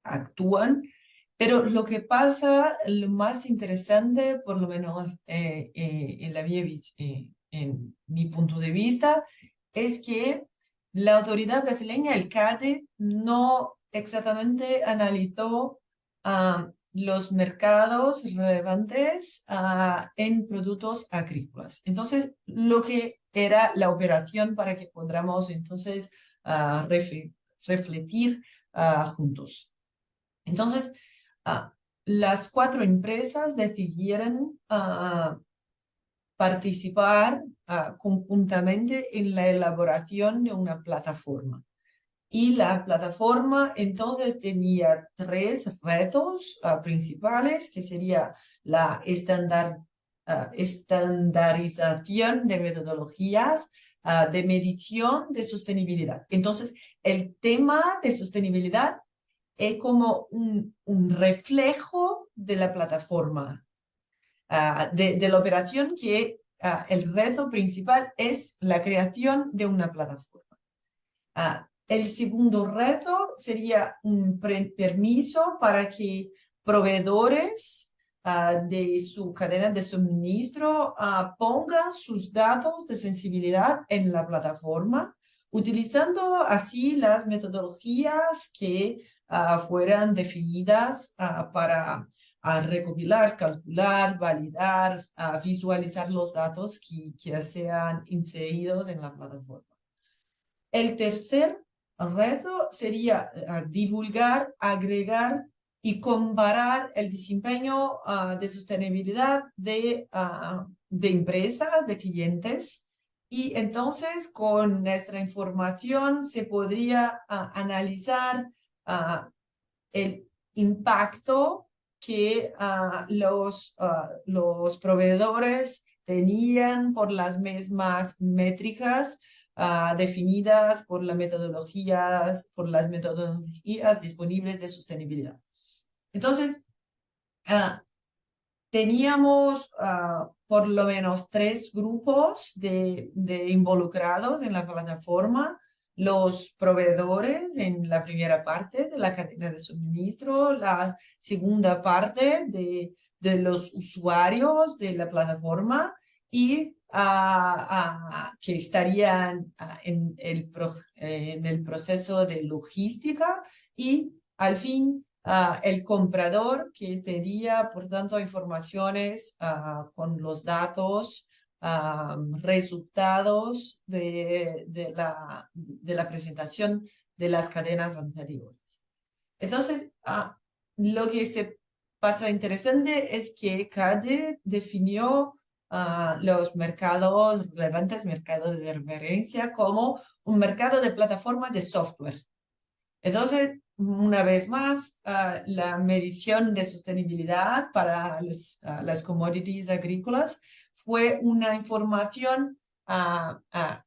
actúan. Pero lo que pasa, lo más interesante, por lo menos en mi punto de vista, es que la autoridad brasileña, el CADE, no exactamente analizó los mercados relevantes en productos agrícolas. Entonces, lo que era la operación para que podamos entonces refletir juntos. Entonces, las 4 empresas decidieron participar conjuntamente en la elaboración de una plataforma. Y la plataforma entonces tenía 3 retos principales, que sería la estandarización de metodologías de medición de sostenibilidad. Entonces, el tema de sostenibilidad es como un reflejo de la plataforma, de la operación que el reto principal es la creación de una plataforma. El segundo reto sería un permiso para que proveedores de su cadena de suministro pongan sus datos de sensibilidad en la plataforma, utilizando así las metodologías que fueran definidas para recopilar, calcular, validar, visualizar los datos que sean inseridos en la plataforma. El tercer reto sería divulgar, agregar y comparar el desempeño de sostenibilidad de empresas, de clientes. Y entonces con nuestra información se podría analizar el impacto que los proveedores tenían por las mismas métricas definidas por las metodologías disponibles de sostenibilidad. Entonces, teníamos por lo menos 3 grupos de involucrados en la plataforma: los proveedores en la primera parte de la cadena de suministro, la segunda parte de los usuarios de la plataforma y que estarían en el proceso de logística, y al fin el comprador, que tenía, por tanto, informaciones con los datos, resultados de la presentación de las cadenas anteriores. Entonces, lo que se pasa interesante es que CADE definió los mercados relevantes, mercados de referencia, como un mercado de plataformas de software. Entonces, una vez más, la medición de sostenibilidad para las commodities agrícolas fue una información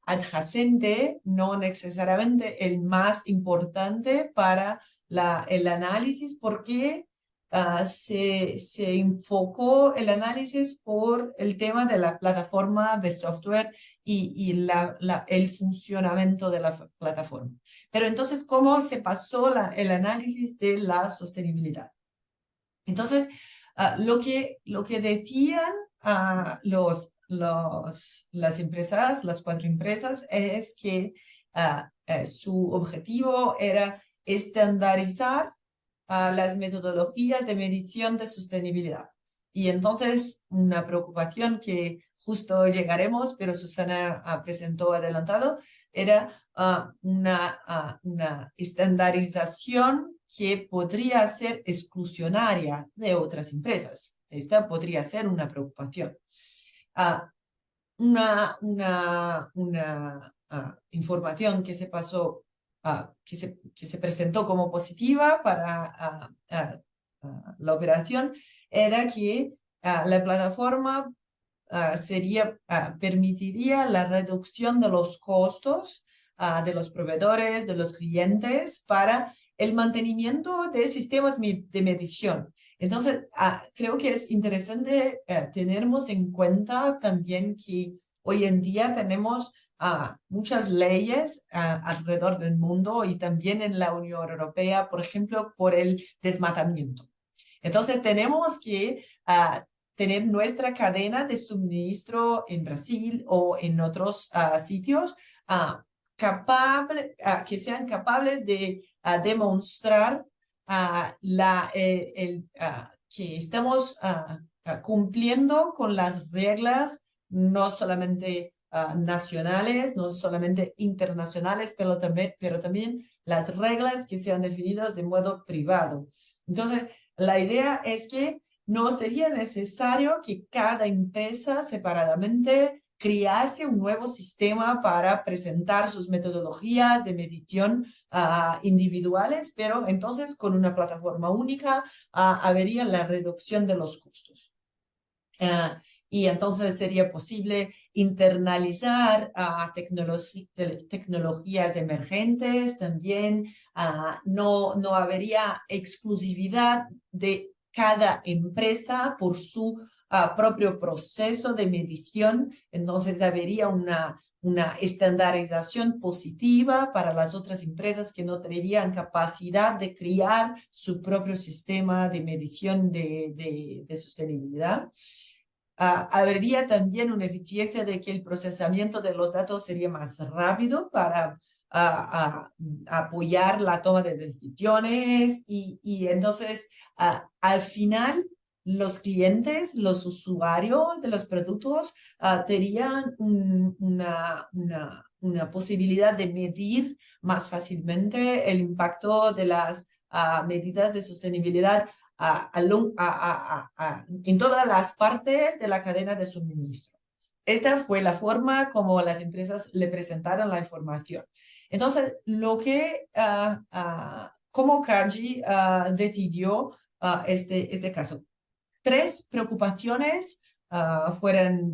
adyacente, no necesariamente el más importante para el análisis, porque se enfocó el análisis por el tema de la plataforma de software y el funcionamiento de la plataforma. Pero entonces, ¿cómo se pasó el análisis de la sostenibilidad? Entonces, lo que decían las empresas, las 4 empresas, es que su objetivo era estandarizar las metodologías de medición de sostenibilidad. Y entonces, una preocupación que justo llegaremos, pero Susana presentó adelantado, era una estandarización que podría ser exclusionaria de otras empresas. Esta podría ser una preocupación. Una información que se pasó, que se presentó como positiva para la operación, era que la plataforma permitiría la reducción de los costos de los proveedores, de los clientes, para el mantenimiento de sistemas de medición. Entonces, creo que es interesante tenernos en cuenta también que hoy en día tenemos muchas leyes alrededor del mundo y también en la Unión Europea, por ejemplo, por el desmatamiento. Entonces, tenemos que tener nuestra cadena de suministro en Brasil o en otros sitios que sean capaces de demostrar que estamos cumpliendo con las reglas, no solamente nacionales, no solamente internacionales, pero también las reglas que sean definidas de modo privado. Entonces, la idea es que no sería necesario que cada empresa separadamente crease un nuevo sistema para presentar sus metodologías de medición individuales, pero entonces con una plataforma única habría la reducción de los costos. Y entonces sería posible internalizar tecnologías emergentes también. No habría exclusividad de cada empresa por su propio proceso de medición. Entonces habría una estandarización positiva para las otras empresas que no tendrían capacidad de crear su propio sistema de medición de sostenibilidad. Habría también una eficiencia de que el procesamiento de los datos sería más rápido para apoyar la toma de decisiones y entonces al final los clientes, los usuarios de los productos tendrían una posibilidad de medir más fácilmente el impacto de las medidas de sostenibilidad en todas las partes de la cadena de suministro. Esta fue la forma como las empresas le presentaron la información. Entonces, cómo CAGGI decidió este caso. 3 preocupaciones fueron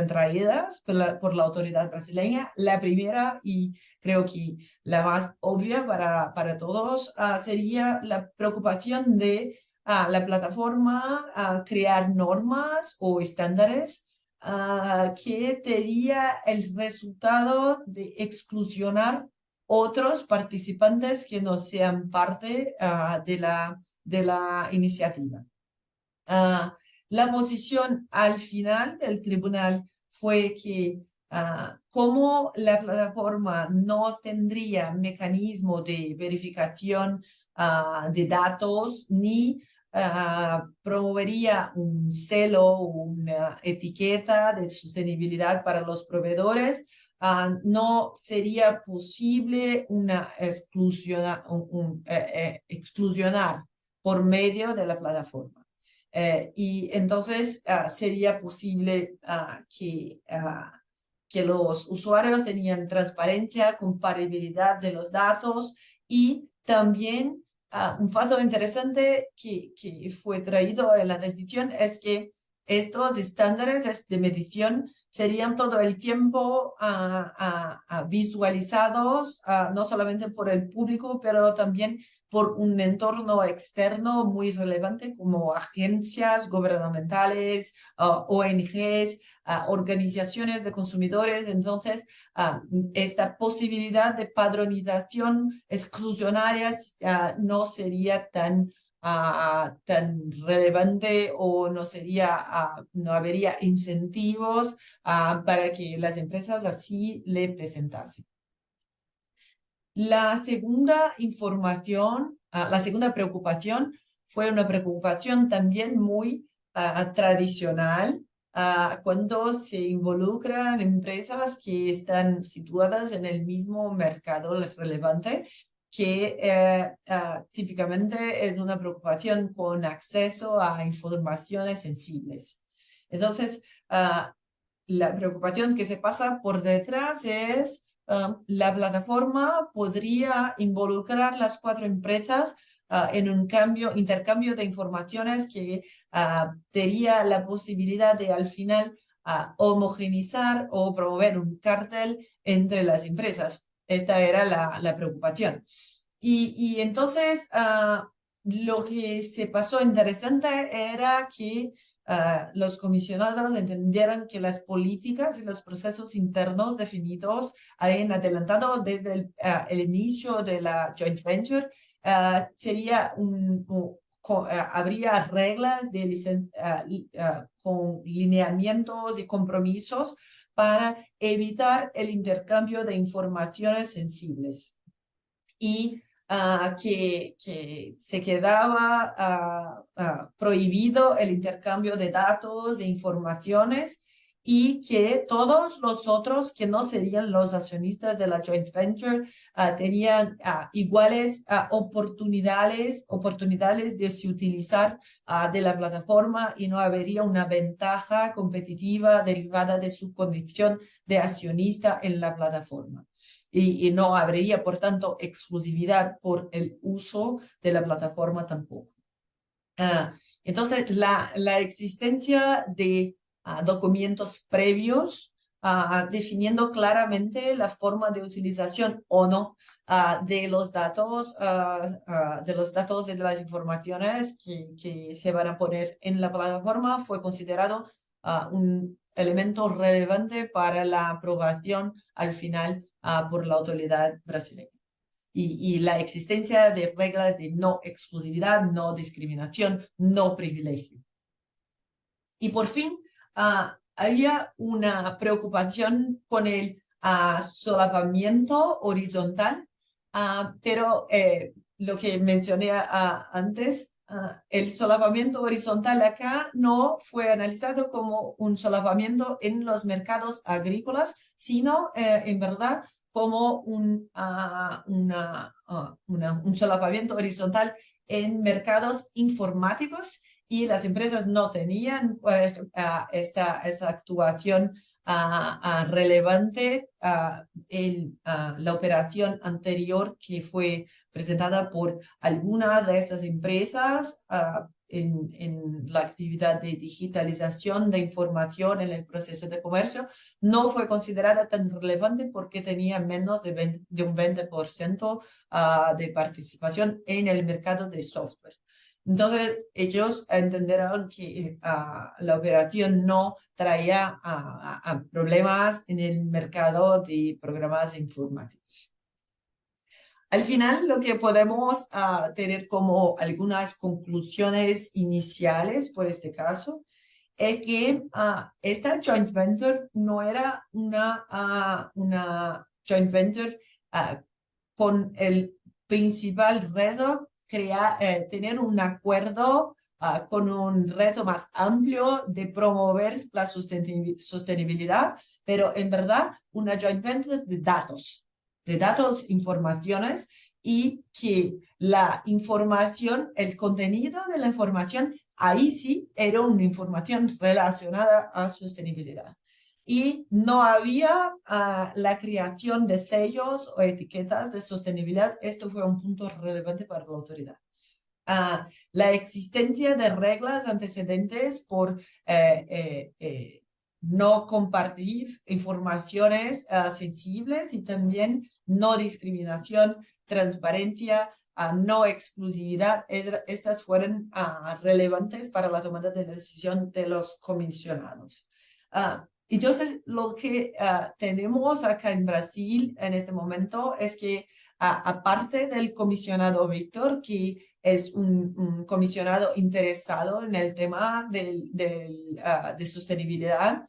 traídas por la autoridad brasileña. La primera, y creo que la más obvia para todos, sería la preocupación de la plataforma crear normas o estándares que tendría el resultado de exclusionar otros participantes que no sean parte de la iniciativa. La posición al final del tribunal fue que como la plataforma no tendría mecanismo de verificación de datos ni promovería un celo o una etiqueta de sostenibilidad para los proveedores, no sería posible exclusionar por medio de la plataforma. Y entonces sería posible que los usuarios tenían transparencia, comparabilidad de los datos y también un factor interesante que fue traído en la decisión es que estos estándares de medición serían todo el tiempo visualizados, no solamente por el público, pero también por un entorno externo muy relevante como agencias gubernamentales, ONGs, organizaciones de consumidores. Entonces, esta posibilidad de padronización exclusionaria no sería tan relevante o no habría incentivos para que las empresas así le presentasen. La segunda preocupación fue una preocupación también muy tradicional cuando se involucran empresas que están situadas en el mismo mercado relevante, que típicamente es una preocupación con acceso a informaciones sensibles. Entonces, la preocupación que se pasa por detrás es la plataforma podría involucrar las 4 empresas en un intercambio de informaciones que tendría la posibilidad de al final homogeneizar o promover un cártel entre las empresas. Esta era la preocupación. Y entonces lo que se pasó interesante era que los comisionados entendieron que las políticas y los procesos internos definidos habían adelantado desde el inicio de la joint venture. Habría reglas con lineamientos y compromisos para evitar el intercambio de informaciones sensibles. Y que se quedaba prohibido el intercambio de datos e informaciones y que todos los otros que no serían los accionistas de la joint venture tenían iguales oportunidades de se utilizar de la plataforma y no habría una ventaja competitiva derivada de su condición de accionista en la plataforma. Y no habría, por tanto, exclusividad por el uso de la plataforma tampoco. Entonces, la existencia de documentos previos definiendo claramente la forma de utilización o no de los datos y de las informaciones que se van a poner en la plataforma fue considerado un elemento relevante para la aprobación al final por la autoridad brasileña. Y la existencia de reglas de no exclusividad, no discriminación, no privilegio. Y por fin, había una preocupación con el solapamiento horizontal, pero lo que mencioné antes, el solapamiento horizontal acá no fue analizado como un solapamiento en los mercados agrícolas, sino en verdad como un solapamiento horizontal en mercados informáticos, y las empresas no tenían esta actuación relevante en la operación anterior que fue presentada por alguna de esas empresas en la actividad de digitalización de información en el proceso de comercio. No fue considerada tan relevante porque tenía menos de un 20% de participación en el mercado de software. Entonces, ellos entenderán que la operación no traía problemas en el mercado de programas informáticos. Al final, lo que podemos tener como algunas conclusiones iniciales por este caso es que esta joint venture no era una joint venture con el principal reto tener un acuerdo con un reto más amplio de promover la sostenibilidad, pero en verdad una joint venture de datos, informaciones, y que la información, el contenido de la información, ahí sí era una información relacionada a sostenibilidad. Y no había la creación de sellos o etiquetas de sostenibilidad. Esto fue un punto relevante para la autoridad. La existencia de reglas antecedentes por no compartir informaciones sensibles, y también no discriminación, transparencia, no exclusividad, estas fueron relevantes para la toma de decisión de los comisionados. Entonces, lo que tenemos acá en Brasil en este momento es que, aparte del comisionado Víctor, que es un comisionado interesado en el tema de sostenibilidad,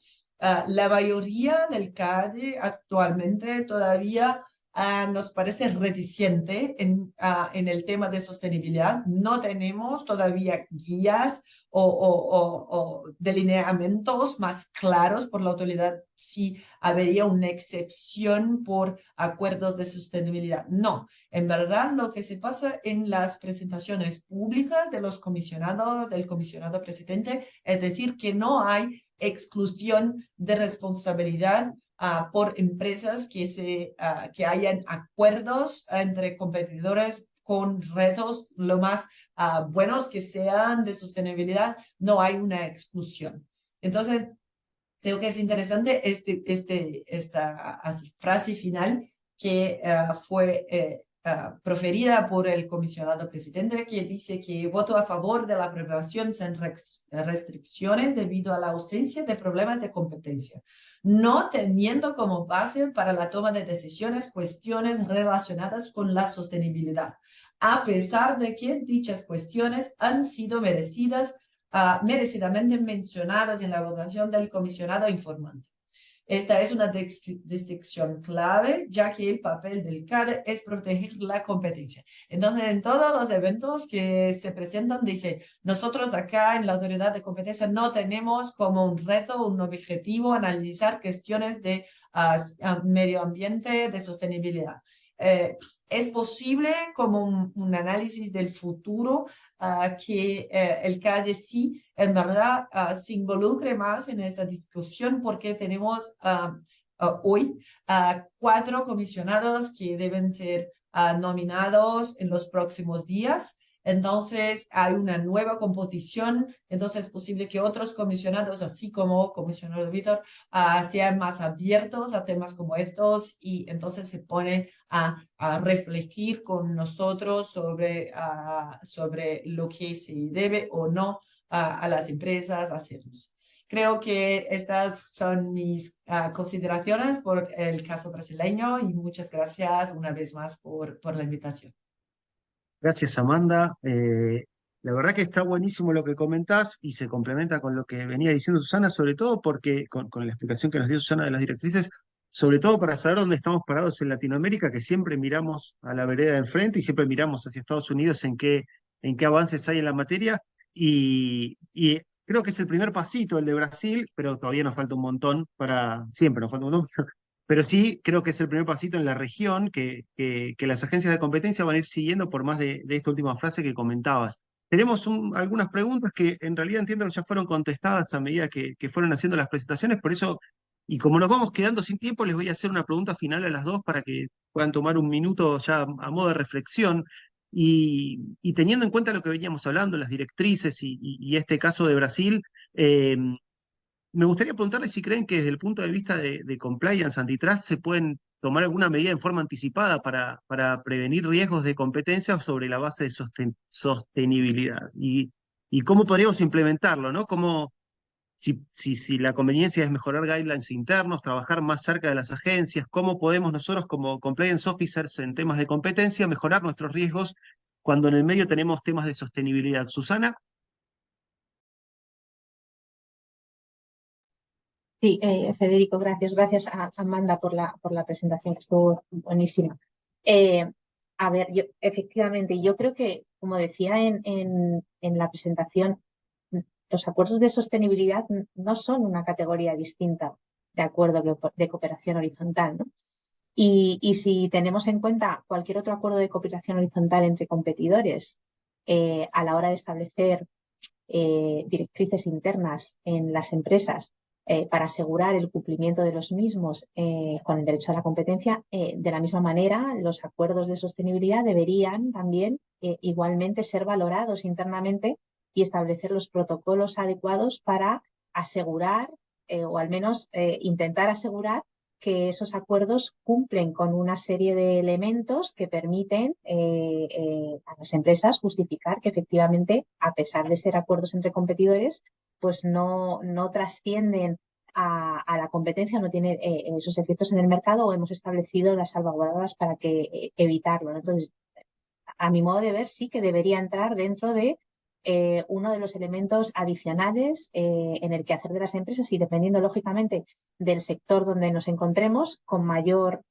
la mayoría del CADE actualmente todavía nos parece reticente en el tema de sostenibilidad. No tenemos todavía guías o delineamientos más claros por la autoridad si habría una excepción por acuerdos de sostenibilidad. No, en verdad lo que se pasa en las presentaciones públicas de los comisionados, del comisionado presidente, es decir, que no hay exclusión de responsabilidad por empresas que hayan acuerdos entre competidores con retos lo más buenos que sean de sostenibilidad. No hay una exclusión. Entonces, creo que es interesante esta frase final que fue proferida por el comisionado presidente, que dice que voto a favor de la aprobación sin restricciones debido a la ausencia de problemas de competencia, no teniendo como base para la toma de decisiones cuestiones relacionadas con la sostenibilidad, a pesar de que dichas cuestiones han sido merecidamente mencionadas en la votación del comisionado informante. Esta es una distinción clave, ya que el papel del CADE es proteger la competencia. Entonces, en todos los eventos que se presentan, dice, nosotros acá en la autoridad de competencia no tenemos como un reto, un objetivo, analizar cuestiones de medio ambiente, de sostenibilidad. Es posible como un análisis del futuro que el CADE sí, en verdad, se involucre más en esta discusión, porque tenemos hoy 4 comisionados que deben ser nominados en los próximos días. entonces hay una nueva composición, entonces es posible que otros comisionados, así como comisionado Víctor, sean más abiertos a temas como estos y entonces se ponen a reflejar con nosotros sobre lo que se debe o no a las empresas hacerlos. Creo que estas son mis consideraciones por el caso brasileño y muchas gracias una vez más por la invitación. Gracias, Amanda. La verdad que está buenísimo lo que comentás y se complementa con lo que venía diciendo Susana, sobre todo porque, con la explicación que nos dio Susana de las directrices, sobre todo para saber dónde estamos parados en Latinoamérica, que siempre miramos a la vereda de enfrente y siempre miramos hacia Estados Unidos en qué avances hay en la materia. Y creo que es el primer pasito el de Brasil, pero todavía nos falta un montón siempre nos falta un montón. Pero sí creo que es el primer pasito en la región que las agencias de competencia van a ir siguiendo por más de esta última frase que comentabas. Tenemos algunas preguntas que en realidad entiendo que ya fueron contestadas a medida que fueron haciendo las presentaciones, por eso, y como nos vamos quedando sin tiempo, les voy a hacer una pregunta final a las dos para que puedan tomar un minuto ya a modo de reflexión. Y teniendo en cuenta lo que veníamos hablando, las directrices y este caso de Brasil, me gustaría preguntarles si creen que desde el punto de vista de compliance, antitrust, se pueden tomar alguna medida en forma anticipada para prevenir riesgos de competencia sobre la base de sostenibilidad. Y cómo podríamos implementarlo, ¿no? Si la conveniencia es mejorar guidelines internos, trabajar más cerca de las agencias, cómo podemos nosotros como compliance officers en temas de competencia mejorar nuestros riesgos cuando en el medio tenemos temas de sostenibilidad. Susana. Sí, Federico, gracias. Gracias a Amanda por la presentación, que estuvo buenísima. A ver, efectivamente, yo creo que, como decía en la presentación, los acuerdos de sostenibilidad no son una categoría distinta de acuerdo de cooperación horizontal, ¿no? Y si tenemos en cuenta cualquier otro acuerdo de cooperación horizontal entre competidores a la hora de establecer directrices internas en las empresas para asegurar el cumplimiento de los mismos con el derecho a la competencia, de la misma manera, los acuerdos de sostenibilidad deberían también igualmente ser valorados internamente y establecer los protocolos adecuados para asegurar o al menos intentar asegurar que esos acuerdos cumplen con una serie de elementos que permiten a las empresas justificar que efectivamente, a pesar de ser acuerdos entre competidores, pues no trascienden a la competencia, no tiene esos efectos en el mercado o hemos establecido las salvaguardas para evitarlo, ¿no? Entonces, a mi modo de ver, sí que debería entrar dentro de uno de los elementos adicionales en el quehacer de las empresas y dependiendo, lógicamente, del sector donde nos encontremos, con mayor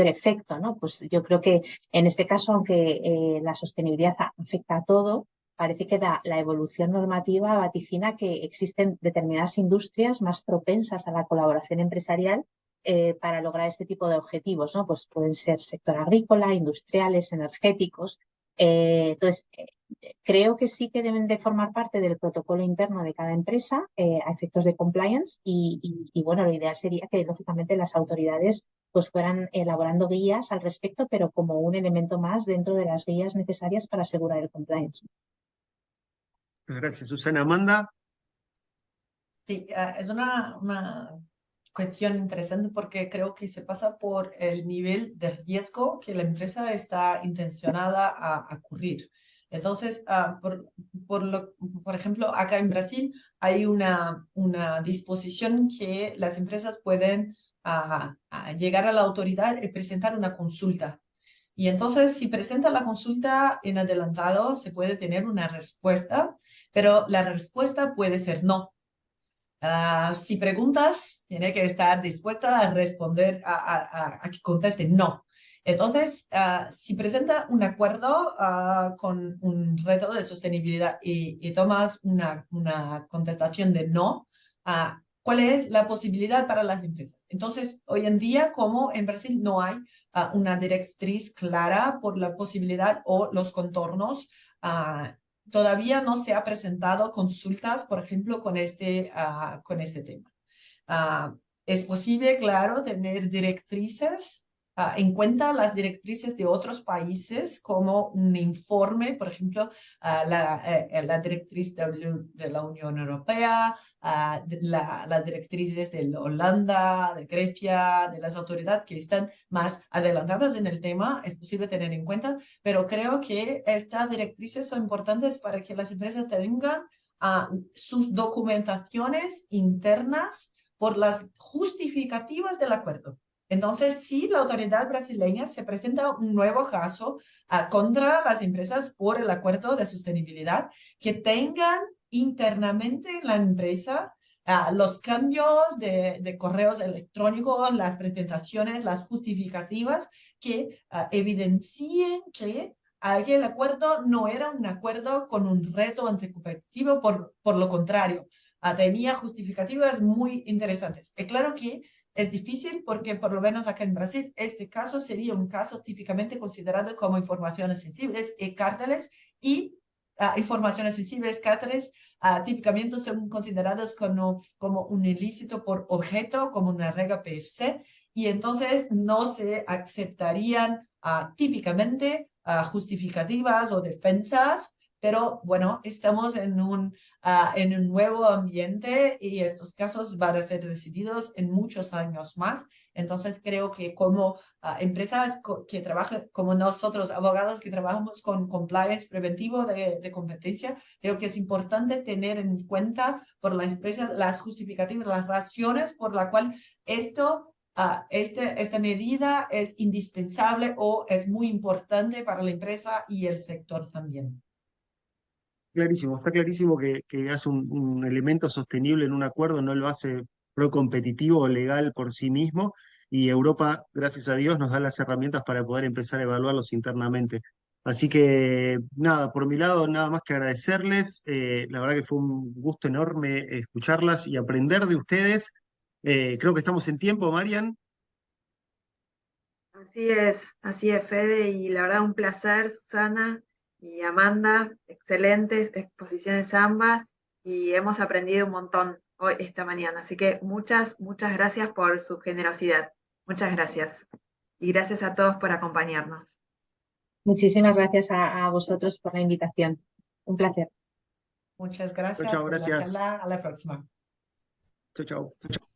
efecto, ¿no? Pues yo creo que en este caso, aunque la sostenibilidad afecta a todo, parece que la evolución normativa vaticina que existen determinadas industrias más propensas a la colaboración empresarial para lograr este tipo de objetivos, ¿no? Pues pueden ser sector agrícola, industriales, energéticos. Entonces, creo que sí que deben de formar parte del protocolo interno de cada empresa a efectos de compliance y bueno, lo ideal sería que lógicamente las autoridades pues fueran elaborando guías al respecto, pero como un elemento más dentro de las guías necesarias para asegurar el compliance. Gracias, Susana. Amanda. Sí, es una cuestión interesante porque creo que se pasa por el nivel de riesgo que la empresa está intencionada a cubrir. Entonces, por ejemplo, acá en Brasil hay una disposición que las empresas pueden llegar a la autoridad y presentar una consulta. Y entonces, si presenta la consulta en adelantado, se puede tener una respuesta, pero la respuesta puede ser no. Si preguntas, tiene que estar dispuesta a responder, a que conteste no. Entonces, si presenta un acuerdo con un reto de sostenibilidad y tomas una contestación de no, ¿cuál es la posibilidad para las empresas? Entonces, hoy en día, como en Brasil no hay una directriz clara por la posibilidad o los contornos, todavía no se ha presentado consultas, por ejemplo, con este tema. Es posible, claro, tener directrices en cuenta las directrices de otros países como un informe, por ejemplo, la directriz de la Unión Europea, las directrices de Holanda, de Grecia, de las autoridades que están más adelantadas en el tema, es posible tener en cuenta, pero creo que estas directrices son importantes para que las empresas tengan sus documentaciones internas por las justificativas del acuerdo. Entonces, si la autoridad brasileña se presenta un nuevo caso contra las empresas por el acuerdo de sostenibilidad, que tengan internamente en la empresa los cambios de correos electrónicos, las presentaciones, las justificativas que evidencien que aquel acuerdo no era un acuerdo con un reto anticompetitivo, por lo contrario, tenía justificativas muy interesantes. Es claro que es difícil porque por lo menos acá en Brasil este caso sería un caso típicamente considerado como informaciones sensibles y cárteles y informaciones sensibles, cárteles típicamente son considerados como un ilícito por objeto, como una regla per se, y entonces no se aceptarían típicamente justificativas o defensas, pero bueno, estamos en un nuevo ambiente y estos casos van a ser decididos en muchos años más. Entonces creo que como empresas que trabajan, como nosotros, abogados que trabajamos con compliance preventivo de competencia, creo que es importante tener en cuenta por la empresa las justificativas, las razones por la cual esta medida es indispensable o es muy importante para la empresa y el sector también. Clarísimo, está clarísimo que hace un elemento sostenible en un acuerdo, no lo hace pro-competitivo o legal por sí mismo, y Europa, gracias a Dios, nos da las herramientas para poder empezar a evaluarlos internamente. Así que nada, por mi lado, nada más que agradecerles. La verdad que fue un gusto enorme escucharlas y aprender de ustedes. Creo que estamos en tiempo, Marian. Así es, Fede, y la verdad un placer, Susana y Amanda, excelentes exposiciones ambas, y hemos aprendido un montón hoy, esta mañana, así que muchas gracias por su generosidad, muchas gracias, y gracias a todos por acompañarnos. Muchísimas gracias a vosotros por la invitación. Un placer. Muchas Chao, gracias chao, por la gracias. charla. A la próxima. Chao, chao.